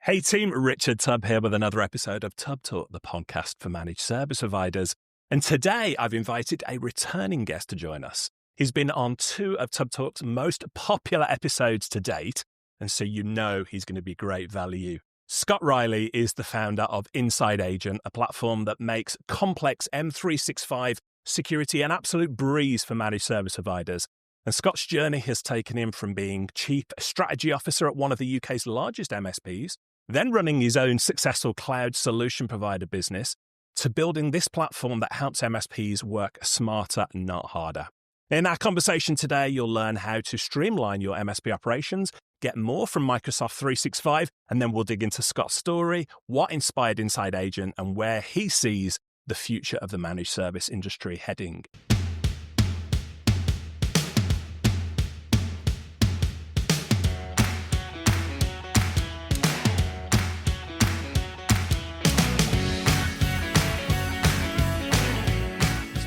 Hey team, Richard Tubb here with another episode of TubbTalk, the podcast for managed service providers. And today I've invited a returning guest to join us. He's been on 2 of TubbTalk's most popular episodes to date, and so you know he's going to be great value. Scott Riley is the founder of Inside Agent, a platform that makes complex M365 security an absolute breeze for managed service providers. And Scott's journey has taken him from being Chief Strategy Officer at one of the UK's largest MSPs, then running his own successful cloud solution provider business, to building this platform that helps MSPs work smarter, not harder. In our conversation today, you'll learn how to streamline your MSP operations, get more from Microsoft 365, and then we'll dig into Scott's story, what inspired Inside Agent, and where he sees the future of the managed service industry heading.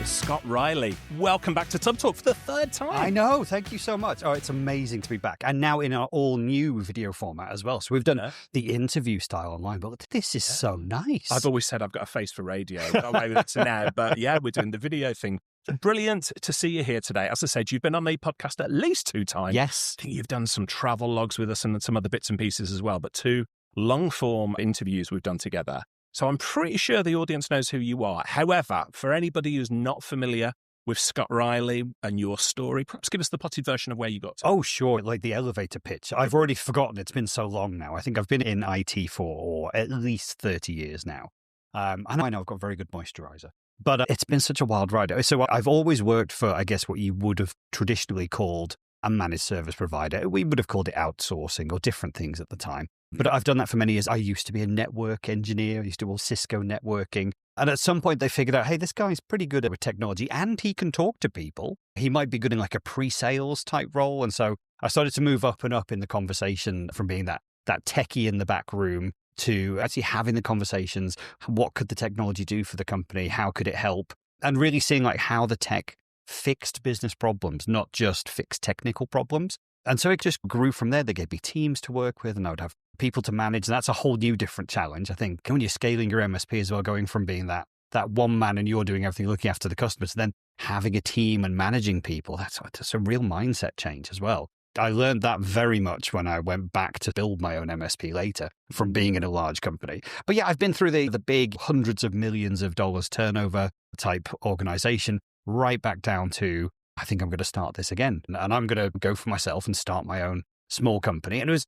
Scott Riley, welcome back to TubbTalk for the 3rd time. I know, thank you so much. Oh, it's amazing to be back. And now in our all-new video format as well. So we've done the interview style online, but this is so nice. I've always said I've got a face for radio. Got away with it now, but yeah, we're doing the video thing. Brilliant to see you here today. As I said, you've been on the podcast at least 2 times. Yes. I think you've done some travel logs with us and some other bits and pieces as well, but 2 long-form interviews we've done together. So I'm pretty sure the audience knows who you are. However, for anybody who's not familiar with Scott Riley and your story, perhaps give us the potted version of where you got to. Oh, sure. Like the elevator pitch. I've already forgotten. It's been so long now. I think I've been in IT for at least 30 years now. And I know I've got very good moisturizer, but it's been such a wild ride. So I've always worked for, I guess, what you would have traditionally called a managed service provider. We would have called it outsourcing or different things at the time. But I've done that for many years. I used to be a network engineer. I used to do all Cisco networking. And at some point they figured out, hey, this guy's pretty good with technology and he can talk to people. He might be good in like a pre-sales type role. And so I started to move up and up in the conversation from being that techie in the back room to actually having the conversations. What could the technology do for the company? How could it help? And really seeing like how the tech fixed business problems, not just fixed technical problems. And so it just grew from there. They gave me teams to work with and I would have people to manage. And that's a whole new different challenge. I think when you're scaling your MSP as well, going from being that one man and you're doing everything, looking after the customers, then having a team and managing people, that's a real mindset change as well. I learned that very much when I went back to build my own MSP later from being in a large company. But yeah, I've been through the big hundreds of millions of dollars turnover type organization right back down to, I think I'm going to start this again. And I'm going to go for myself and start my own small company. And it was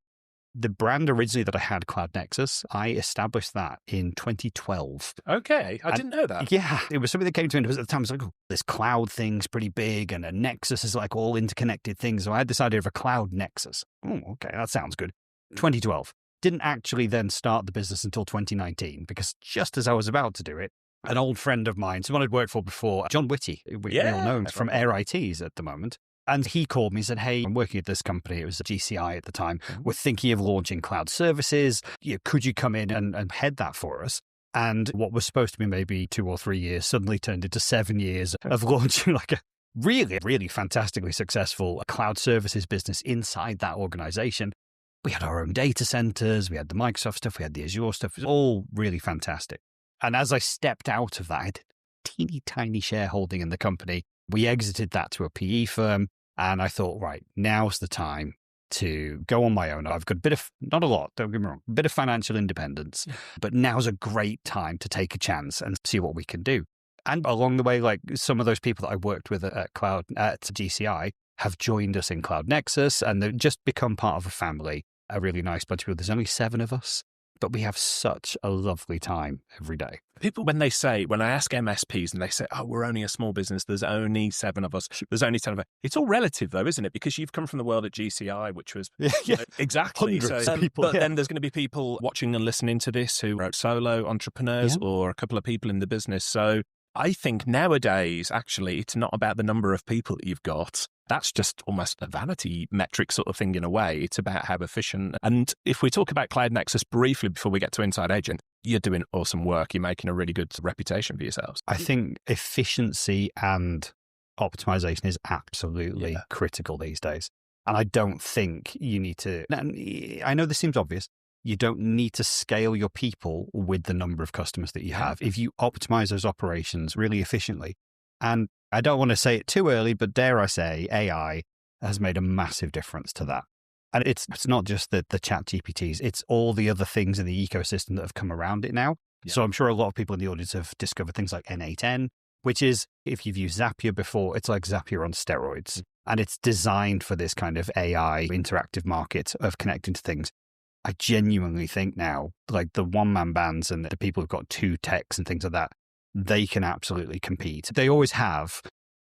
the brand originally that I had, Cloud Nexus. I established that in 2012. Okay, I didn't know that. Yeah, it was something that came to me. At the time, I was like, oh, this cloud thing's pretty big and a Nexus is like all interconnected things. So I had this idea of a Cloud Nexus. Oh, okay, that sounds good. 2012. Didn't actually then start the business until 2019 because just as I was about to do it, an old friend of mine, someone I'd worked for before, John Whitty, we all know him from Air ITs at the moment. And he called me and said, hey, I'm working at this company. It was a GCI at the time. We're thinking of launching cloud services. Could you come in and head that for us? And what was supposed to be maybe 2 or 3 years suddenly turned into 7 years of launching like a really, really fantastically successful cloud services business inside that organization. We had our own data centers. We had the Microsoft stuff. We had the Azure stuff. It was all really fantastic. And as I stepped out of that, I had a teeny tiny shareholding in the company. We exited that to a PE firm. And I thought, right, now's the time to go on my own. I've got a bit of, not a lot, don't get me wrong, a bit of financial independence, but now's a great time to take a chance and see what we can do. And along the way, like some of those people that I worked with at GCI have joined us in Cloud Nexus and they've just become part of a family, a really nice bunch of people. There's only 7 of us. But we have such a lovely time every day. People, when I ask MSPs and they say, oh, we're only a small business, there's only 7 of us, there's only 10 of us. It's all relative though, isn't it? Because you've come from the world at GCI, which was exactly. Hundreds of people. But then there's going to be people watching and listening to this who are solo entrepreneurs or a couple of people in the business. So I think nowadays, actually, it's not about the number of people that you've got. That's just almost a vanity metric sort of thing in a way. It's about how efficient. And if we talk about Cloud Nexus briefly before we get to Inside Agent, you're doing awesome work. You're making a really good reputation for yourselves. I think efficiency and optimization is absolutely critical these days. And I don't think you need to, I know this seems obvious, You don't need to scale your people with the number of customers that you have if you optimize those operations really efficiently. And I don't want to say it too early, but dare I say, AI has made a massive difference to that. And it's not just the chat GPTs, it's all the other things in the ecosystem that have come around it now. Yeah. So I'm sure a lot of people in the audience have discovered things like N8N, which is, if you've used Zapier before, it's like Zapier on steroids. Mm. And it's designed for this kind of AI interactive market of connecting to things. I genuinely think now, like the one-man bands and the people who've got 2 techs and things like that, they can absolutely compete. They always have,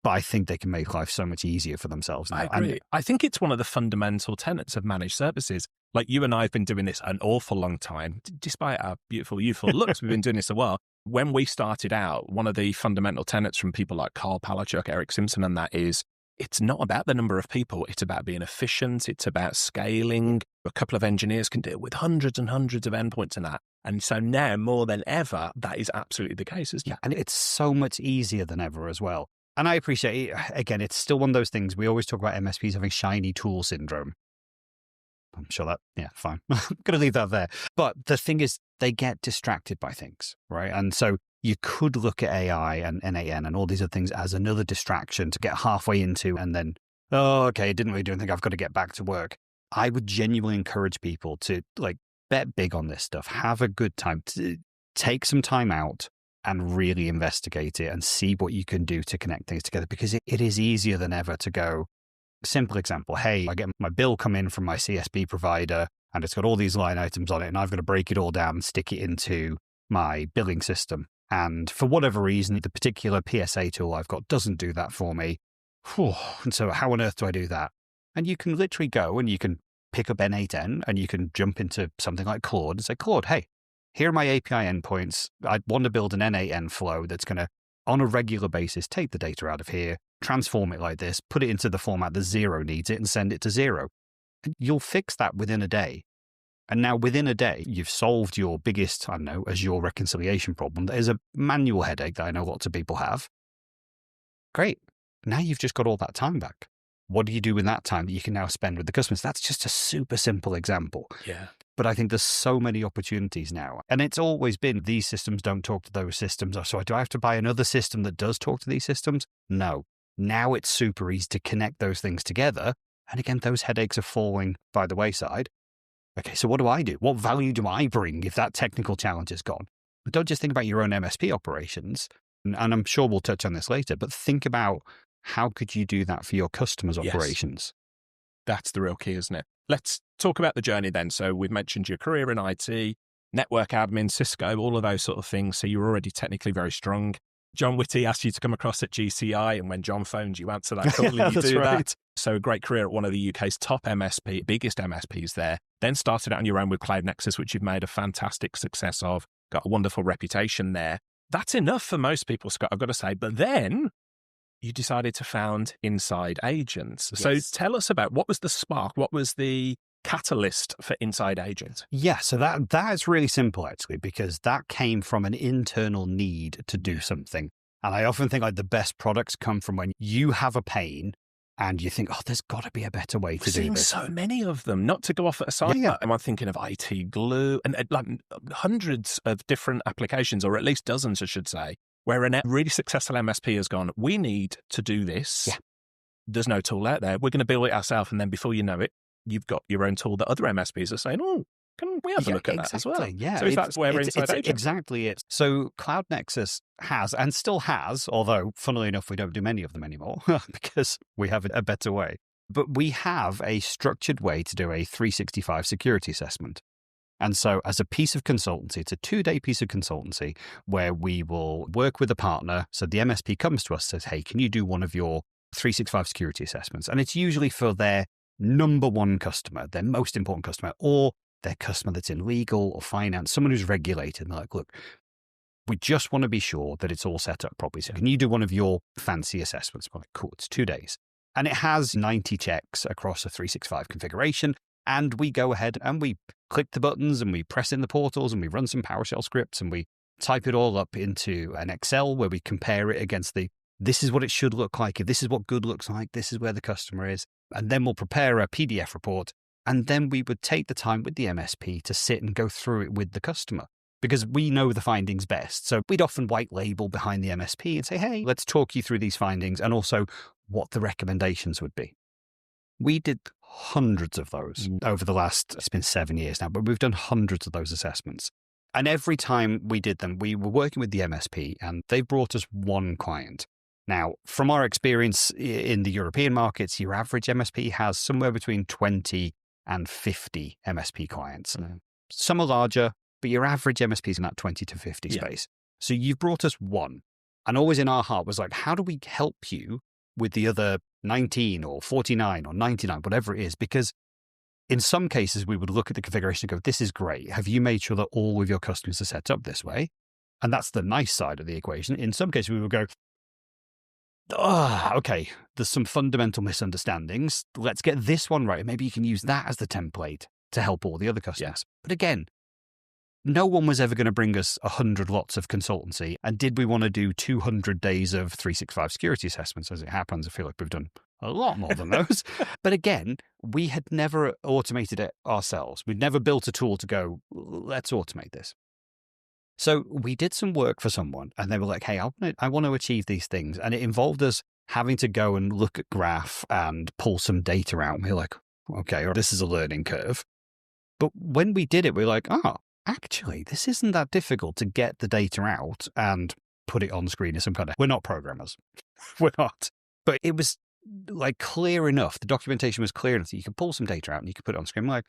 but I think they can make life so much easier for themselves now. I agree. I think it's one of the fundamental tenets of managed services. Like you and I have been doing this an awful long time, despite our beautiful, youthful looks. We've been doing this a while. When we started out, one of the fundamental tenets from people like Carl Palachuk, Eric Simpson, and that is, it's not about the number of people. It's about being efficient. It's about scaling. A couple of engineers can deal with hundreds and hundreds of endpoints and that. And so now more than ever, that is absolutely the case, isn't it? And it's so much easier than ever as well. And I appreciate it. Again, it's still one of those things. We always talk about MSPs having shiny tool syndrome. I'm sure that, yeah, fine. I'm going to leave that there. But the thing is, they get distracted by things, right? And so you could look at AI and N8N and all these other things as another distraction to get halfway into and then, oh, okay, it didn't really do anything. I've got to get back to work. I would genuinely encourage people to bet big on this stuff. Have a good time. Take some time out and really investigate it and see what you can do to connect things together, because it is easier than ever to go, simple example, hey, I get my bill come in from my CSP provider and it's got all these line items on it and I've got to break it all down and stick it into my billing system. And for whatever reason, the particular PSA tool I've got doesn't do that for me. And so how on earth do I do that? And you can literally go and you can pick up N8N and you can jump into something like Claude and say, Claude, hey, here are my API endpoints. I want to build an N8N flow that's going to, on a regular basis, take the data out of here, transform it like this, put it into the format that 0 needs it and send it to 0. And you'll fix that within a day. And now within a day, you've solved your biggest, I don't know, Azure reconciliation problem. That is a manual headache that I know lots of people have. Great. Now you've just got all that time back. What do you do with that time that you can now spend with the customers? That's just a super simple example. Yeah. But I think there's so many opportunities now. And it's always been, these systems don't talk to those systems. So do I have to buy another system that does talk to these systems? No. Now it's super easy to connect those things together. And again, those headaches are falling by the wayside. Okay, so what do I do? What value do I bring if that technical challenge is gone? But don't just think about your own MSP operations. And I'm sure we'll touch on this later, but think about how could you do that for your customers' operations? That's the real key, isn't it? Let's talk about the journey then. So we've mentioned your career in IT, network admin, Cisco, all of those sort of things. So you're already technically very strong. John Whitty asked you to come across at GCI, and when John phoned, you answer that call and you do right. that. So a great career at one of the UK's top MSP, biggest MSPs there. Then started out on your own with Cloud Nexus, which you've made a fantastic success of. Got a wonderful reputation there. That's enough for most people, Scott, I've got to say. But then you decided to found Inside Agents. Yes. So tell us about, what was the spark? What was the catalyst for Inside Agent? Yeah, so that is really simple, actually, because that came from an internal need to do something. And I often think the best products come from when you have a pain and you think, oh, there's got to be a better way to do this. We're seeing so many of them. Not to go off at a side, I'm thinking of IT Glue and like hundreds of different applications, or at least dozens, I should say, where a really successful MSP has gone, we need to do this. Yeah. There's no tool out there. We're going to build it ourselves. And then before you know it, you've got your own tool that other MSPs are saying, oh, can we have a look at that as well? Yeah. So that's where Inside Agent. Exactly it. So Cloud Nexus has, and still has, although funnily enough, we don't do many of them anymore because we have a better way. But we have a structured way to do a 365 security assessment. And so as a piece of consultancy, it's a 2-day piece of consultancy where we will work with a partner. So the MSP comes to us, says, hey, can you do one of your 365 security assessments? And it's usually for their number one customer, their most important customer, or their customer that's in legal or finance, someone who's regulated. And they're like, look, we just want to be sure that it's all set up properly. So can you do one of your fancy assessments? I'm like, cool, it's 2 days. And it has 90 checks across a 365 configuration. And we go ahead and we click the buttons and we press in the portals and we run some PowerShell scripts and we type it all up into an Excel where we compare it against this is what it should look like. If this is what good looks like, this is where the customer is. And then we'll prepare a PDF report And then we would take the time with the MSP to sit and go through it with the customer, because we know the findings best. So we'd often white label behind the MSP and say, hey, let's talk you through these findings and also what the recommendations would be. We did hundreds of those over the last, it's been 7 years now, but we've done hundreds of those assessments. And every time we did them, we were working with the MSP and they brought us one client. Now, from our experience in the European markets, your average MSP has somewhere between 20 and 50 MSP clients. Some are larger, but your average MSP is in that 20 to 50 space. So you've brought us one. And always in our heart was like, how do we help you with the other 19 or 49 or 99, whatever it is? Because in some cases, we would look at the configuration and go, this is great. Have you made sure that all of your customers are set up this way? And that's the nice side of the equation. In some cases, we would go, okay, there's some fundamental misunderstandings. Let's get this one right. Maybe you can use that as the template to help all the other customers. But again, no one was ever going to bring us 100 lots of consultancy. And did we want to do 200 days of 365 security assessments? As it happens, I feel like we've done a lot more than those. But again, we had never automated it ourselves. We'd never built a tool to go, let's automate this. So we did some work for someone and they were like, hey, I want to achieve these things. And it involved us having to go and look at graph and pull some data out. And we were like, okay, this is a learning curve. But when we did it, we were like, actually, this isn't that difficult to get the data out and put it on screen as some kind of, we're not programmers. We're not. But it was like clear enough. The documentation was clear enough that you could pull some data out and you could put it on screen. We're like,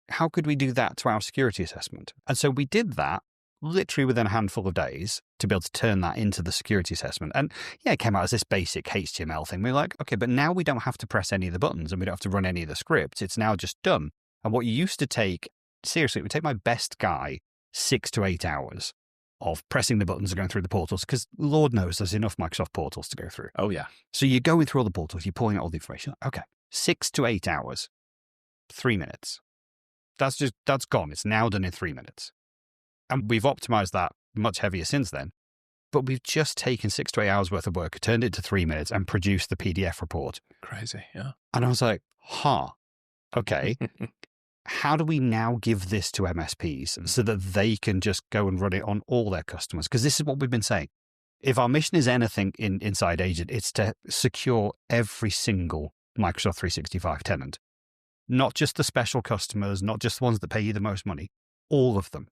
how could we do that to our security assessment? And so we did that literally within a handful of days to be able to turn that into the security assessment. And it came out as this basic HTML thing. We're like, okay, but now we don't have to press any of the buttons and we don't have to run any of the scripts. It's now just done. And what you used to take, seriously, it would take my best guy 6 to 8 hours of pressing the buttons and going through the portals, because Lord knows there's enough Microsoft portals to go through. Oh, yeah. So you're going through all the portals, you're pulling out all the information. Okay, 6 to 8 hours, 3 minutes. That's gone. It's now done in 3 minutes. And we've optimized that much heavier since then. But we've just taken 6 to 8 hours worth of work, turned it to 3 minutes and produced the PDF report. Crazy, yeah. And I was like, okay. How do we now give this to MSPs so that they can just go and run it on all their customers? Because this is what we've been saying. If our mission is anything inside Agent, it's to secure every single Microsoft 365 tenant. Not just the special customers, not just the ones that pay you the most money, all of them.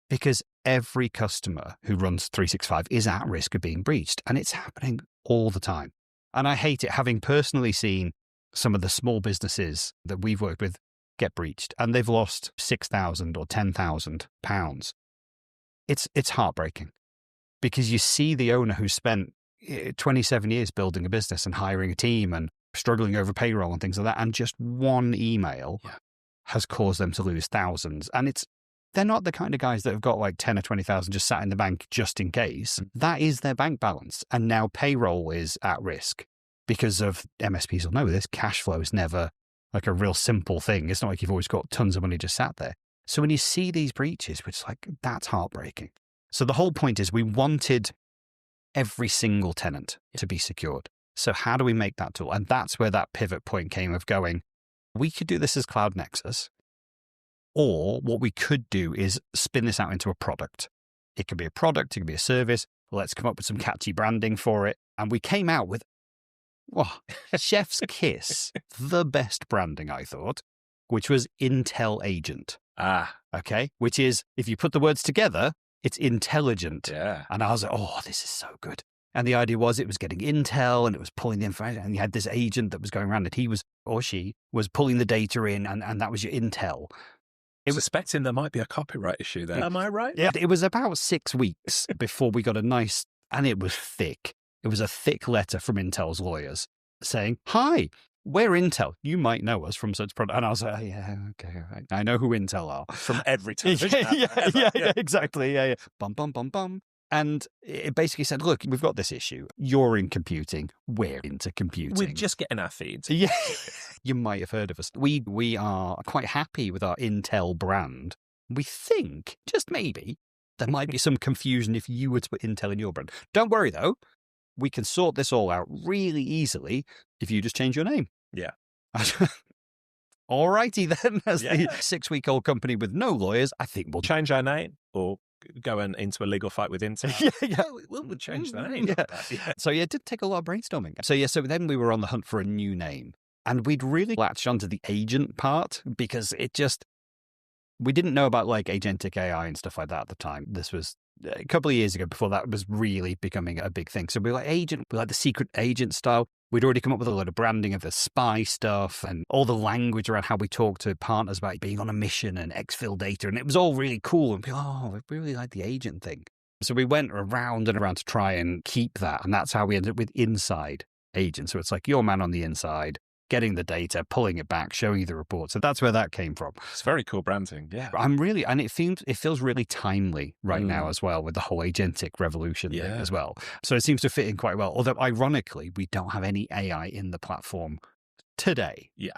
Because every customer who runs 365 is at risk of being breached, and it's happening all the time. And I hate it, having personally seen some of the small businesses that we've worked with get breached, and they've lost £6,000 or £10,000. It's heartbreaking, because you see the owner who spent 27 years building a business and hiring a team and struggling over payroll and things like that, and just one email has caused them to lose thousands. And they're not the kind of guys that have got like 10 or 20,000 just sat in the bank just in case. That is their bank balance. And now payroll is at risk because of, MSPs will know this, cash flow is never like a real simple thing. It's not like you've always got tons of money just sat there. So when you see these breaches, which like, that's heartbreaking. So the whole point is we wanted every single tenant to be secured. So how do we make that tool? And that's where that pivot point came of going, we could do this as Cloud Nexus, or what we could do is spin this out into a product. It could be a product, it could be a service. Let's come up with some catchy branding for it. And we came out with, chef's kiss, the best branding, I thought, which was Intel Agent. Okay. Which is, if you put the words together, it's intelligent. Yeah. And I was like, this is so good. And the idea was it was getting intel and it was pulling the information, and you had this agent that was going around and he was, or she was pulling the data in, and that was your intel. It was suspecting there might be a copyright issue there. Am I right? Yeah. It was about 6 weeks before we got a nice, and it was thick. It was a thick letter from Intel's lawyers saying, hi, we're Intel. You might know us from such product. And I was like, okay, all right. I know who Intel are. From every television yeah, exactly. Yeah. Bum, bum, bum, bum. And it basically said, look, we've got this issue. You're in computing. We're into computing. We're just getting our feeds. Yeah. You might have heard of us. We are quite happy with our Intel brand. We think, just maybe, there might be some confusion if you were to put Intel in your brand. Don't worry, though. We can sort this all out really easily if you just change your name. Yeah. all righty then, as the Yeah. 6-week-old company with no lawyers, I think we'll Change our name or go into a legal fight with Intune. yeah. We'll change the name. Yeah. So yeah, it did take a lot of brainstorming. So then we were on the hunt for a new name. And we'd really latched onto the agent part because we didn't know about like agentic AI and stuff like that at the time. This was a couple of years ago before that was really becoming a big thing. So we were like we like the secret agent style. We'd already come up with a lot of branding of the spy stuff and all the language around how we talk to partners about being on a mission and exfil data. And it was all really cool. And we really like the agent thing. So we went around and around to try and keep that. And that's how we ended up with inside agent. So it's like your man on the inside, getting the data, pulling it back, showing you the report. So that's where that came from. It's very cool branding. Yeah. And it feels really timely right now as well with the whole agentic revolution thing as well. So it seems to fit in quite well. Although ironically, we don't have any AI in the platform today. Yeah.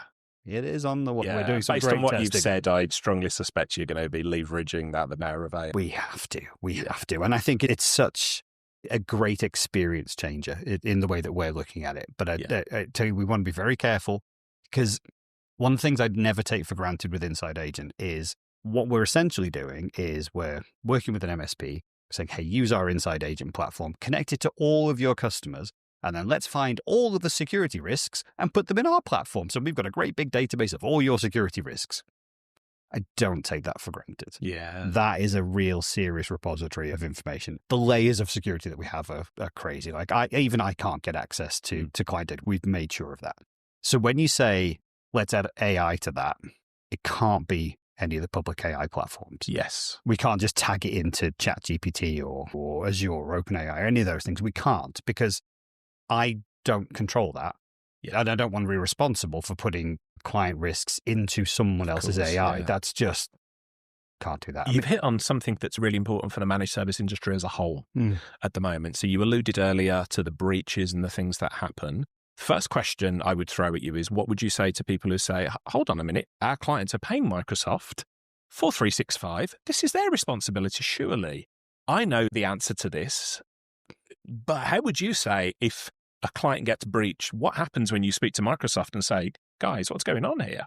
It is on the way. Yeah. We're doing some Based great on what testing. you've said, I'd strongly suspect you're going to be leveraging the power of AI. We have to. And I think it's such a great experience changer in the way that we're looking at it. But I tell you, we want to be very careful because one of the things I'd never take for granted with Inside Agent is what we're essentially doing is we're working with an MSP saying, hey, use our Inside Agent platform, connect it to all of your customers, and then let's find all of the security risks and put them in our platform. So we've got a great big database of all your security risks. I don't take that for granted. Yeah. That is a real serious repository of information. The layers of security that we have are crazy. Like I can't get access to client data. We've made sure of that. So when you say, let's add AI to that, it can't be any of the public AI platforms. Yes. We can't just tag it into ChatGPT or Azure or OpenAI or any of those things. We can't because I don't control that. Yeah. And I don't want to be responsible for putting client risks into someone else's AI. Yeah. That's just, can't do that. You've hit on something that's really important for the managed service industry as a whole at the moment. So you alluded earlier to the breaches and the things that happen. First question I would throw at you is, what would you say to people who say, hold on a minute, our clients are paying Microsoft for 365. This is their responsibility, surely. I know the answer to this, but how would you say if a client gets breached, what happens when you speak to Microsoft and say, guys, what's going on here?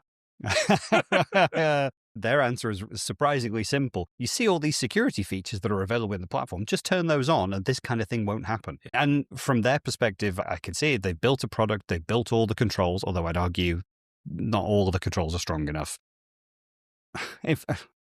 Their answer is surprisingly simple. You see all these security features that are available in the platform, just turn those on and this kind of thing won't happen. And from their perspective, I can see it. They've built a product, they've built all the controls, although I'd argue not all of the controls are strong enough.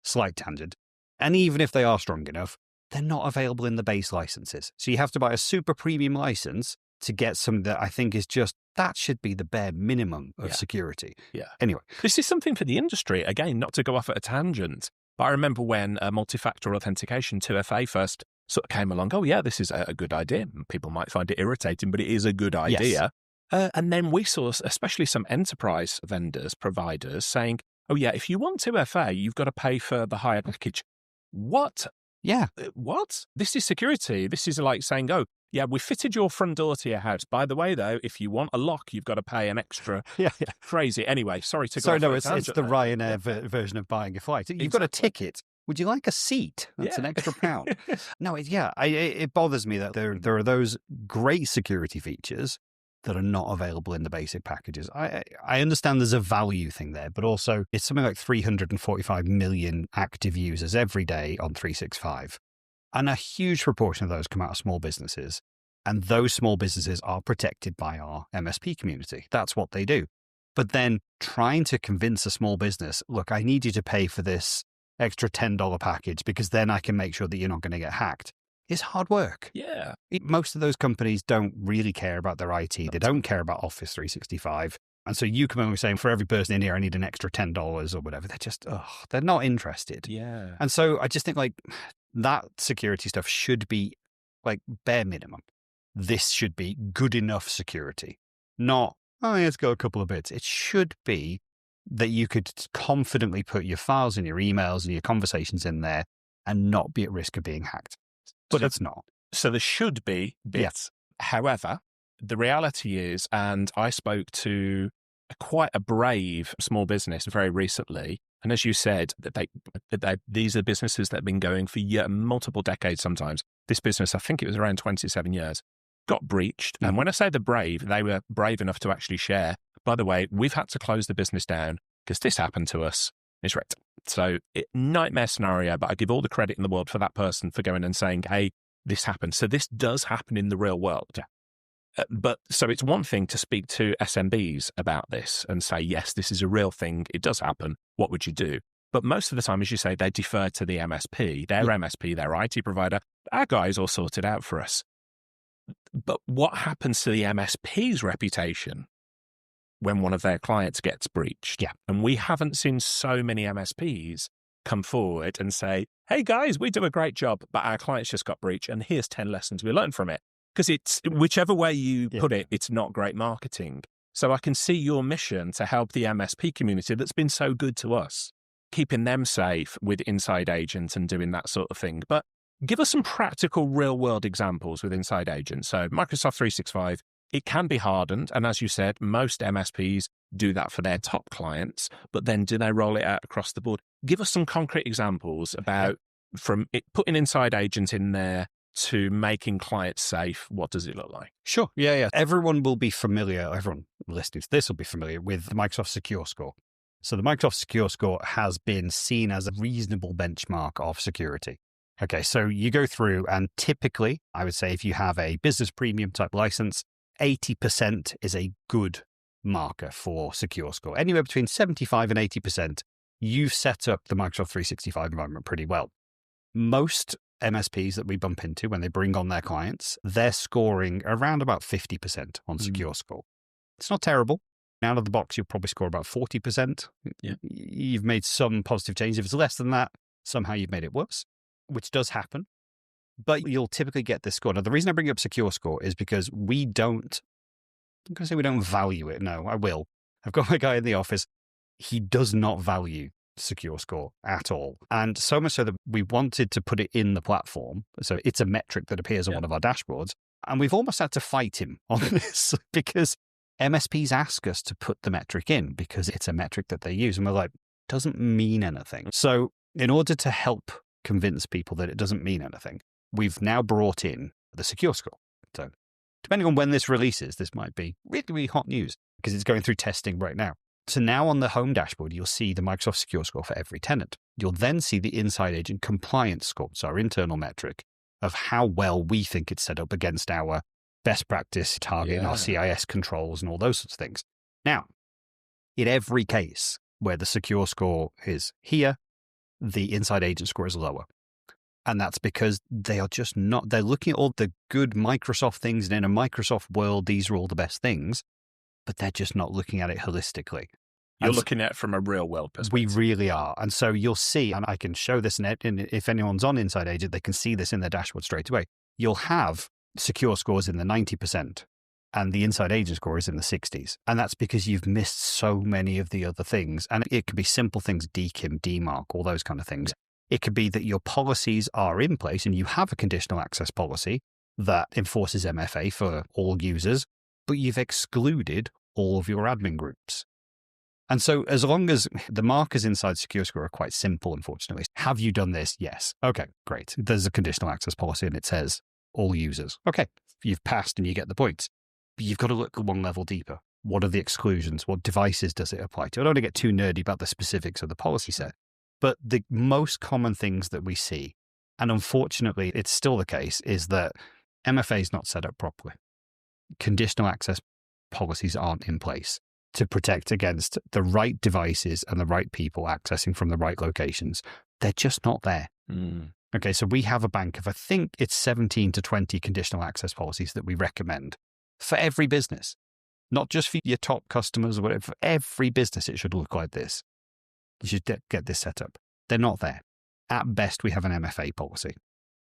Slight tangent. And even if they are strong enough, they're not available in the base licenses. So you have to buy a super premium license to get some that I think is just, that should be the bare minimum of security. Yeah. Anyway. This is something for the industry. Again, not to go off at a tangent, but I remember when multi-factor authentication, 2FA first sort of came along. Oh yeah, this is a good idea. People might find it irritating, but it is a good idea. Yes. And then we saw, especially some enterprise vendors, providers saying, oh yeah, if you want 2FA, you've got to pay for the higher package. What? Yeah. What? This is security. This is like saying, oh, yeah, we fitted your front door to your house. By the way, though, if you want a lock, you've got to pay an extra. Crazy. Anyway, sorry to go off. No, it's the Ryanair version of buying a flight. You've got a ticket. Would you like a seat? That's an extra pound. No, it bothers me that there are those great security features that are not available in the basic packages. I understand there's a value thing there, but also it's something like 345 million active users every day on 365. And a huge proportion of those come out of small businesses. And those small businesses are protected by our MSP community. That's what they do. But then trying to convince a small business, look, I need you to pay for this extra $10 package because then I can make sure that you're not going to get hacked, is hard work. Yeah. Most of those companies don't really care about their IT. They don't care about Office 365. And so you come in and saying, for every person in here, I need an extra $10 or whatever. They're just, they're not interested. Yeah. And so I just think like that security stuff should be like bare minimum. This should be good enough security, not, let's go a couple of bits. It should be that you could confidently put your files and your emails and your conversations in there and not be at risk of being hacked. But it's not. So there should be bits. Yeah. However, the reality is, and I spoke to quite a brave small business very recently, and as you said, that these are businesses that have been going for multiple decades sometimes. This business, I think it was around 27 years, got breached. And when I say the brave, they were brave enough to actually share, by the way, we've had to close the business down. because this happened to us. It's right. So nightmare scenario, but I give all the credit in the world for that person for going and saying, hey, this happened. So this does happen in the real world. Yeah. But so it's one thing to speak to SMBs about this and say, yes, this is a real thing. It does happen. What would you do? But most of the time, as you say, they defer to the MSP, their MSP, their IT provider. Our guys all sorted out for us. But what happens to the MSP's reputation when one of their clients gets breached? Yeah. And we haven't seen so many MSPs come forward and say, hey, guys, we do a great job, but our clients just got breached, and here's 10 lessons we learned from it. Because it's, whichever way you put it, it's not great marketing. So I can see your mission to help the MSP community that's been so good to us, keeping them safe with Inside Agent and doing that sort of thing. But give us some practical real-world examples with Inside Agent. So Microsoft 365, it can be hardened. And as you said, most MSPs do that for their top clients, but then do they roll it out across the board? Give us some concrete examples about from putting Inside Agent in there to making clients safe. What does it look like? Sure. Yeah. Everyone will be familiar, everyone listening to this will be familiar with the Microsoft Secure Score. So the Microsoft Secure Score has been seen as a reasonable benchmark of security. Okay, so you go through and typically, I would say if you have a business premium type license, 80% is a good marker for Secure Score. Anywhere between 75 and 80%, you've set up the Microsoft 365 environment pretty well. Most MSPs that we bump into when they bring on their clients, they're scoring around about 50% on Secure Score. It's not terrible. Out of the box, you'll probably score about 40%. Yeah. You've made some positive changes. If it's less than that, somehow you've made it worse, which does happen. But you'll typically get this score. Now, the reason I bring up Secure Score is because I'm going to say we don't value it. No, I will. I've got my guy in the office. He does not value Secure Score at all. And so much so that we wanted to put it in the platform. So it's a metric that appears on one of our dashboards. And we've almost had to fight him on this because MSPs ask us to put the metric in because it's a metric that they use. And we're like, doesn't mean anything. So in order to help convince people that it doesn't mean anything, we've now brought in the Secure Score. So depending on when this releases, this might be really, really hot news because it's going through testing right now. So now on the home dashboard, you'll see the Microsoft Secure Score for every tenant. You'll then see the Inside Agent compliance score, so our internal metric of how well we think it's set up against our best practice target and our CIS controls and all those sorts of things. Now, in every case where the Secure Score is here, the Inside Agent score is lower. And that's because they are just not, they're looking at all the good Microsoft things, and in a Microsoft world, these are all the best things, but they're just not looking at it holistically. You're looking at it from a real world perspective. We really are. And so you'll see, and I can show this, and if anyone's on Inside Agent, they can see this in their dashboard straight away. You'll have Secure Scores in the 90%, and the Inside Agent score is in the 60s. And that's because you've missed so many of the other things. And it could be simple things, DKIM, DMARC, all those kind of things. It could be that your policies are in place and you have a conditional access policy that enforces MFA for all users, but you've excluded all of your admin groups. And so as long as the markers inside Secure Score are quite simple, unfortunately. Have you done this? Yes. Okay, great. There's a conditional access policy and it says all users. Okay, you've passed and you get the points. But you've got to look one level deeper. What are the exclusions? What devices does it apply to? I don't want to get too nerdy about the specifics of the policy set, but the most common things that we see, and unfortunately it's still the case, is that MFA is not set up properly. Conditional access policies aren't in place to protect against the right devices and the right people accessing from the right locations. They're just not there. Okay, so we have a bank of, I think it's 17 to 20 conditional access policies that we recommend for every business, not just for your top customers or whatever. For every business, it should look like this. You should get this set up. They're not there. At best, we have an MFA policy.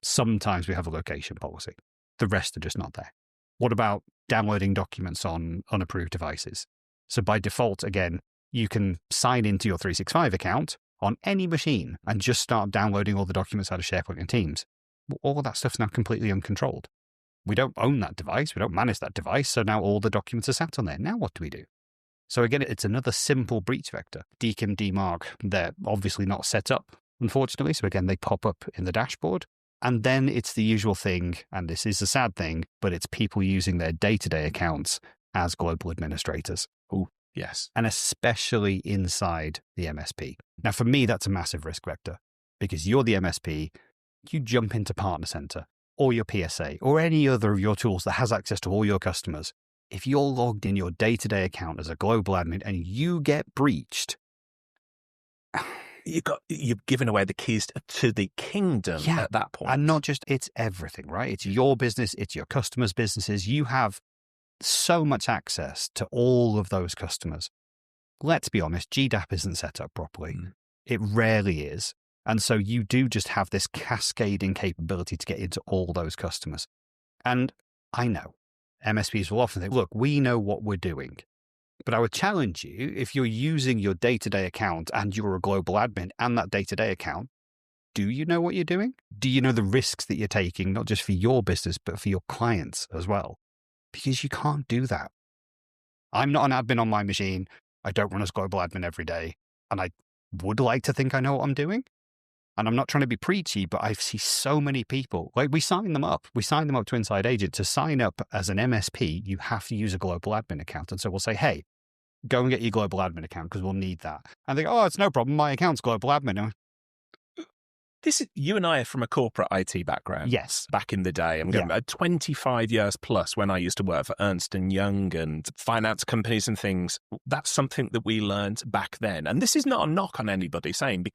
Sometimes we have a location policy. The rest are just not there. What about downloading documents on unapproved devices? So by default, again, you can sign into your 365 account on any machine and just start downloading all the documents out of SharePoint and Teams. All of that stuff's now completely uncontrolled. We don't own that device. We don't manage that device. So now all the documents are sat on there. Now what do we do? So again, it's another simple breach vector. DKIM, DMARC, they're obviously not set up, unfortunately. So again, they pop up in the dashboard. And then it's the usual thing, and this is a sad thing, but it's people using their day-to-day accounts as global administrators. Yes. And especially inside the MSP. Now, for me, that's a massive risk vector because you're the MSP, you jump into Partner Center or your PSA or any other of your tools that has access to all your customers. If you're logged in your day-to-day account as a global admin and you get breached, you've given away the keys to the kingdom at that point. And not just, it's everything, right? It's your business, it's your customers' businesses. You have so much access to all of those customers. Let's be honest, GDAP isn't set up properly. It rarely is. And so you do just have this cascading capability to get into all those customers. And I know MSPs will often think, look, we know what we're doing. But I would challenge you, if you're using your day-to-day account and you're a global admin and that day-to-day account, do you know what you're doing? Do you know the risks that you're taking, not just for your business, but for your clients as well? Because you can't do that. I'm not an admin on my machine. I don't run as global admin every day. And I would like to think I know what I'm doing. And I'm not trying to be preachy, but I see so many people, like we sign them up to Inside Agent. To sign up as an MSP, you have to use a global admin account. And so we'll say, hey, go and get your global admin account because we'll need that. And they go, oh, it's no problem. My account's global admin. This is, you and I are from a corporate IT background. Yes. Back in the day. I'm going 25 years plus when I used to work for Ernst & Young and finance companies and things. That's something that we learned back then. And this is not a knock on anybody saying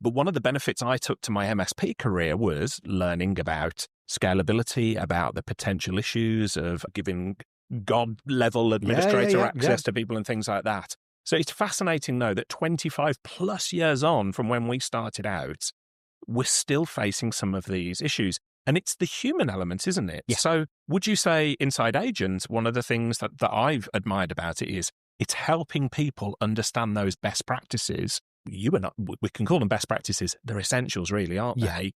but one of the benefits I took to my MSP career was learning about scalability, about the potential issues of giving God-level administrator access to people and things like that. So it's fascinating, though, that 25 plus years on from when we started out, we're still facing some of these issues. And it's the human element, isn't it? Yeah. So would you say Inside Agent, one of the things that I've admired about it is it's helping people understand those best practices. We can call them best practices. They're essentials, really, aren't they?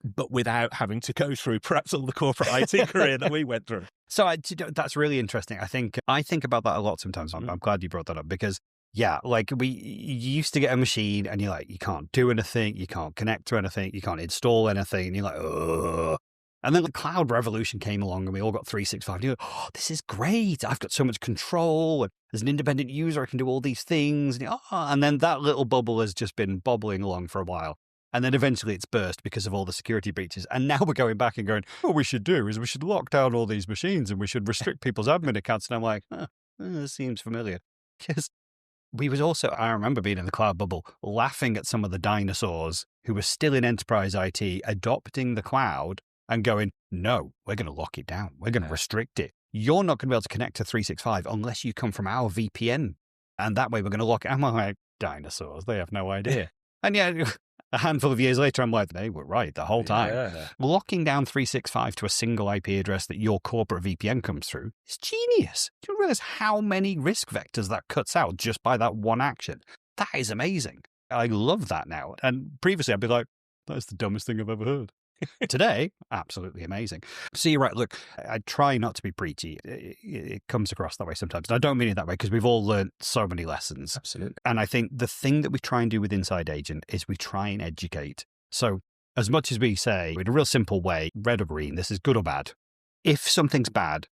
But without having to go through perhaps all the corporate IT career that we went through. So that's really interesting. I think about that a lot sometimes. I'm glad you brought that up because, like you used to get a machine and you're like, you can't do anything, you can't connect to anything, you can't install anything. And you're like, ugh. And then the cloud revolution came along and we all got 365. And you're like, oh, this is great. I've got so much control. And as an independent user, I can do all these things. And then that little bubble has just been bobbling along for a while. And then eventually it's burst because of all the security breaches. And now we're going back and going, what we should do is we should lock down all these machines and we should restrict people's admin accounts. And I'm like, this seems familiar. Because I remember being in the cloud bubble, laughing at some of the dinosaurs who were still in enterprise IT, adopting the cloud and going, no, we're going to lock it down. We're going to restrict it. You're not going to be able to connect to 365 unless you come from our VPN. And that way we're going to lock it. I'm like, dinosaurs, they have no idea. And a handful of years later, I'm like, they were right the whole time. Yeah. Locking down 365 to a single IP address that your corporate VPN comes through is genius. Do you realize how many risk vectors that cuts out just by that one action? That is amazing. I love that now. And previously, I'd be like, that's the dumbest thing I've ever heard. Today, absolutely amazing. So you're right. Look, I try not to be preachy. It comes across that way sometimes. And I don't mean it that way because we've all learned so many lessons. Absolutely. And I think the thing that we try and do with Inside Agent is we try and educate. So as much as we say, in a real simple way, red or green, this is good or bad. If something's bad,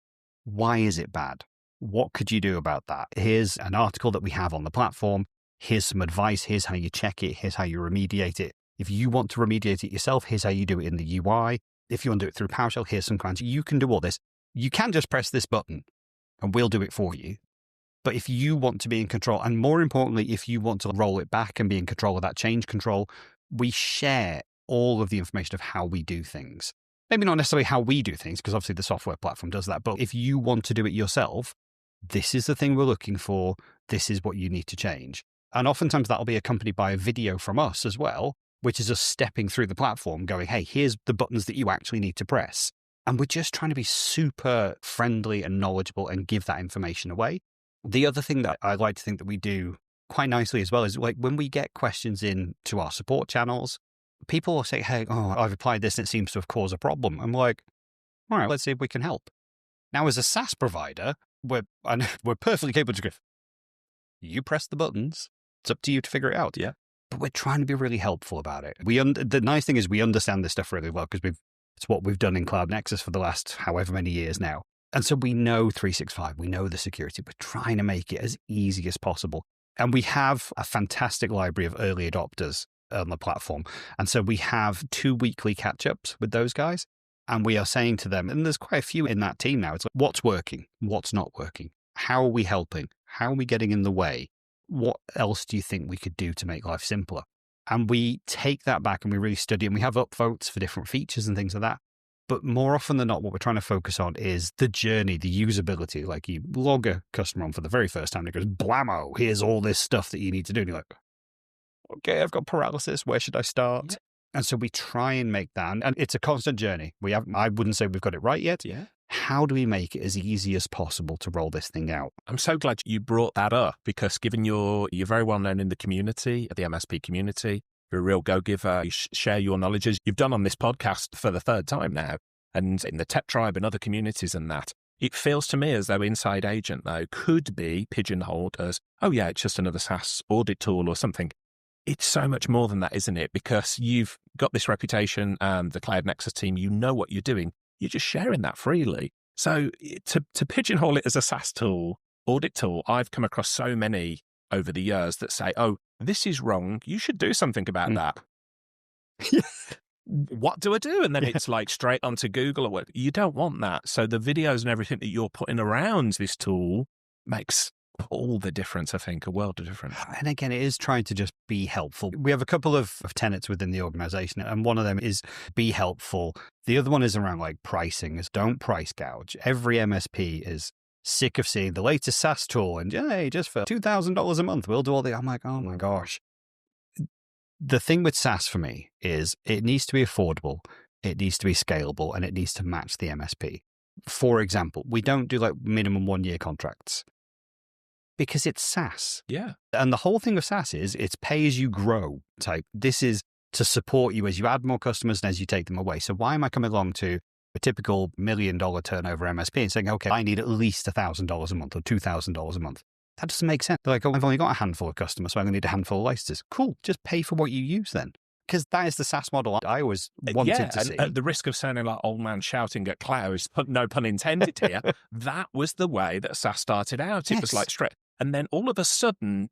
why is it bad? What could you do about that? Here's an article that we have on the platform. Here's some advice. Here's how you check it. Here's how you remediate it. If you want to remediate it yourself, here's how you do it in the UI. If you want to do it through PowerShell, here's some commands. You can do all this. You can just press this button and we'll do it for you. But if you want to be in control, and more importantly, if you want to roll it back and be in control of that change control, we share all of the information of how we do things. Maybe not necessarily how we do things, because obviously the software platform does that. But if you want to do it yourself, this is the thing we're looking for. This is what you need to change. And oftentimes that'll be accompanied by a video from us as well, which is us stepping through the platform going, hey, here's the buttons that you actually need to press. And we're just trying to be super friendly and knowledgeable and give that information away. The other thing that I like to think that we do quite nicely as well is like when we get questions in to our support channels, people will say, hey, I've applied this and it seems to have caused a problem. I'm like, all right, let's see if we can help. Now, as a SaaS provider, we're perfectly capable to go, you press the buttons. It's up to you to figure it out. Yeah. But we're trying to be really helpful about it. The nice thing is we understand this stuff really well because it's what we've done in Cloud Nexus for the last however many years now. And so we know 365, we know the security, we're trying to make it as easy as possible. And we have a fantastic library of early adopters on the platform. And so we have 2 weekly catch-ups with those guys. And we are saying to them, and there's quite a few in that team now, it's like, what's working? What's not working? How are we helping? How are we getting in the way? What else do you think we could do to make life simpler? And we take that back and we really study, and we have upvotes for different features and things like that. But more often than not, what we're trying to focus on is the journey, the usability. Like you log a customer on for the very first time, and it goes, blammo, here's all this stuff that you need to do. And you're like, okay, I've got paralysis. Where should I start? Yeah. And so we try and make that, and it's a constant journey. I wouldn't say we've got it right yet. Yeah. How do we make it as easy as possible to roll this thing out? I'm so glad you brought that up, because given you're very well known in the community, the MSP community, you're a real go-giver, you share your knowledge, as you've done on this podcast for the 3rd time now, and in the tech tribe and other communities and that. It feels to me as though Inside Agent, though, could be pigeonholed as, oh yeah, it's just another SaaS audit tool or something. It's so much more than that, isn't it? Because you've got this reputation and the Cloud Nexus team, you know what you're doing. You're just sharing that freely. So to pigeonhole it as a SaaS tool, audit tool, I've come across so many over the years that say, oh, this is wrong. You should do something about that. What do I do? And then it's like straight onto Google or what. You don't want that. So the videos and everything that you're putting around this tool makes all the difference, I think, a world of difference. And again, it is trying to just be helpful. We have a couple of tenets within the organization, and one of them is be helpful. The other one is around like pricing, is don't price gouge. Every MSP is sick of seeing the latest SaaS tool and, hey, just for $2,000 a month, we'll do all the, I'm like, oh my gosh. The thing with SaaS for me is it needs to be affordable, it needs to be scalable, and it needs to match the MSP. For example, we don't do like minimum 1-year contracts, because it's SaaS. Yeah. And the whole thing of SaaS is it's pay as you grow type. This is to support you as you add more customers and as you take them away. So why am I coming along to a typical $1 million turnover MSP and saying, okay, I need at least $1,000 a month or $2,000 a month? That doesn't make sense. They're like, oh, I've only got a handful of customers, so I'm going to need a handful of licenses. Cool. Just pay for what you use then. Because that is the SaaS model I always wanted to see. At the risk of sounding like old man shouting at clouds, no pun intended here, that was the way that SaaS started out. It was like straight. And then all of a sudden,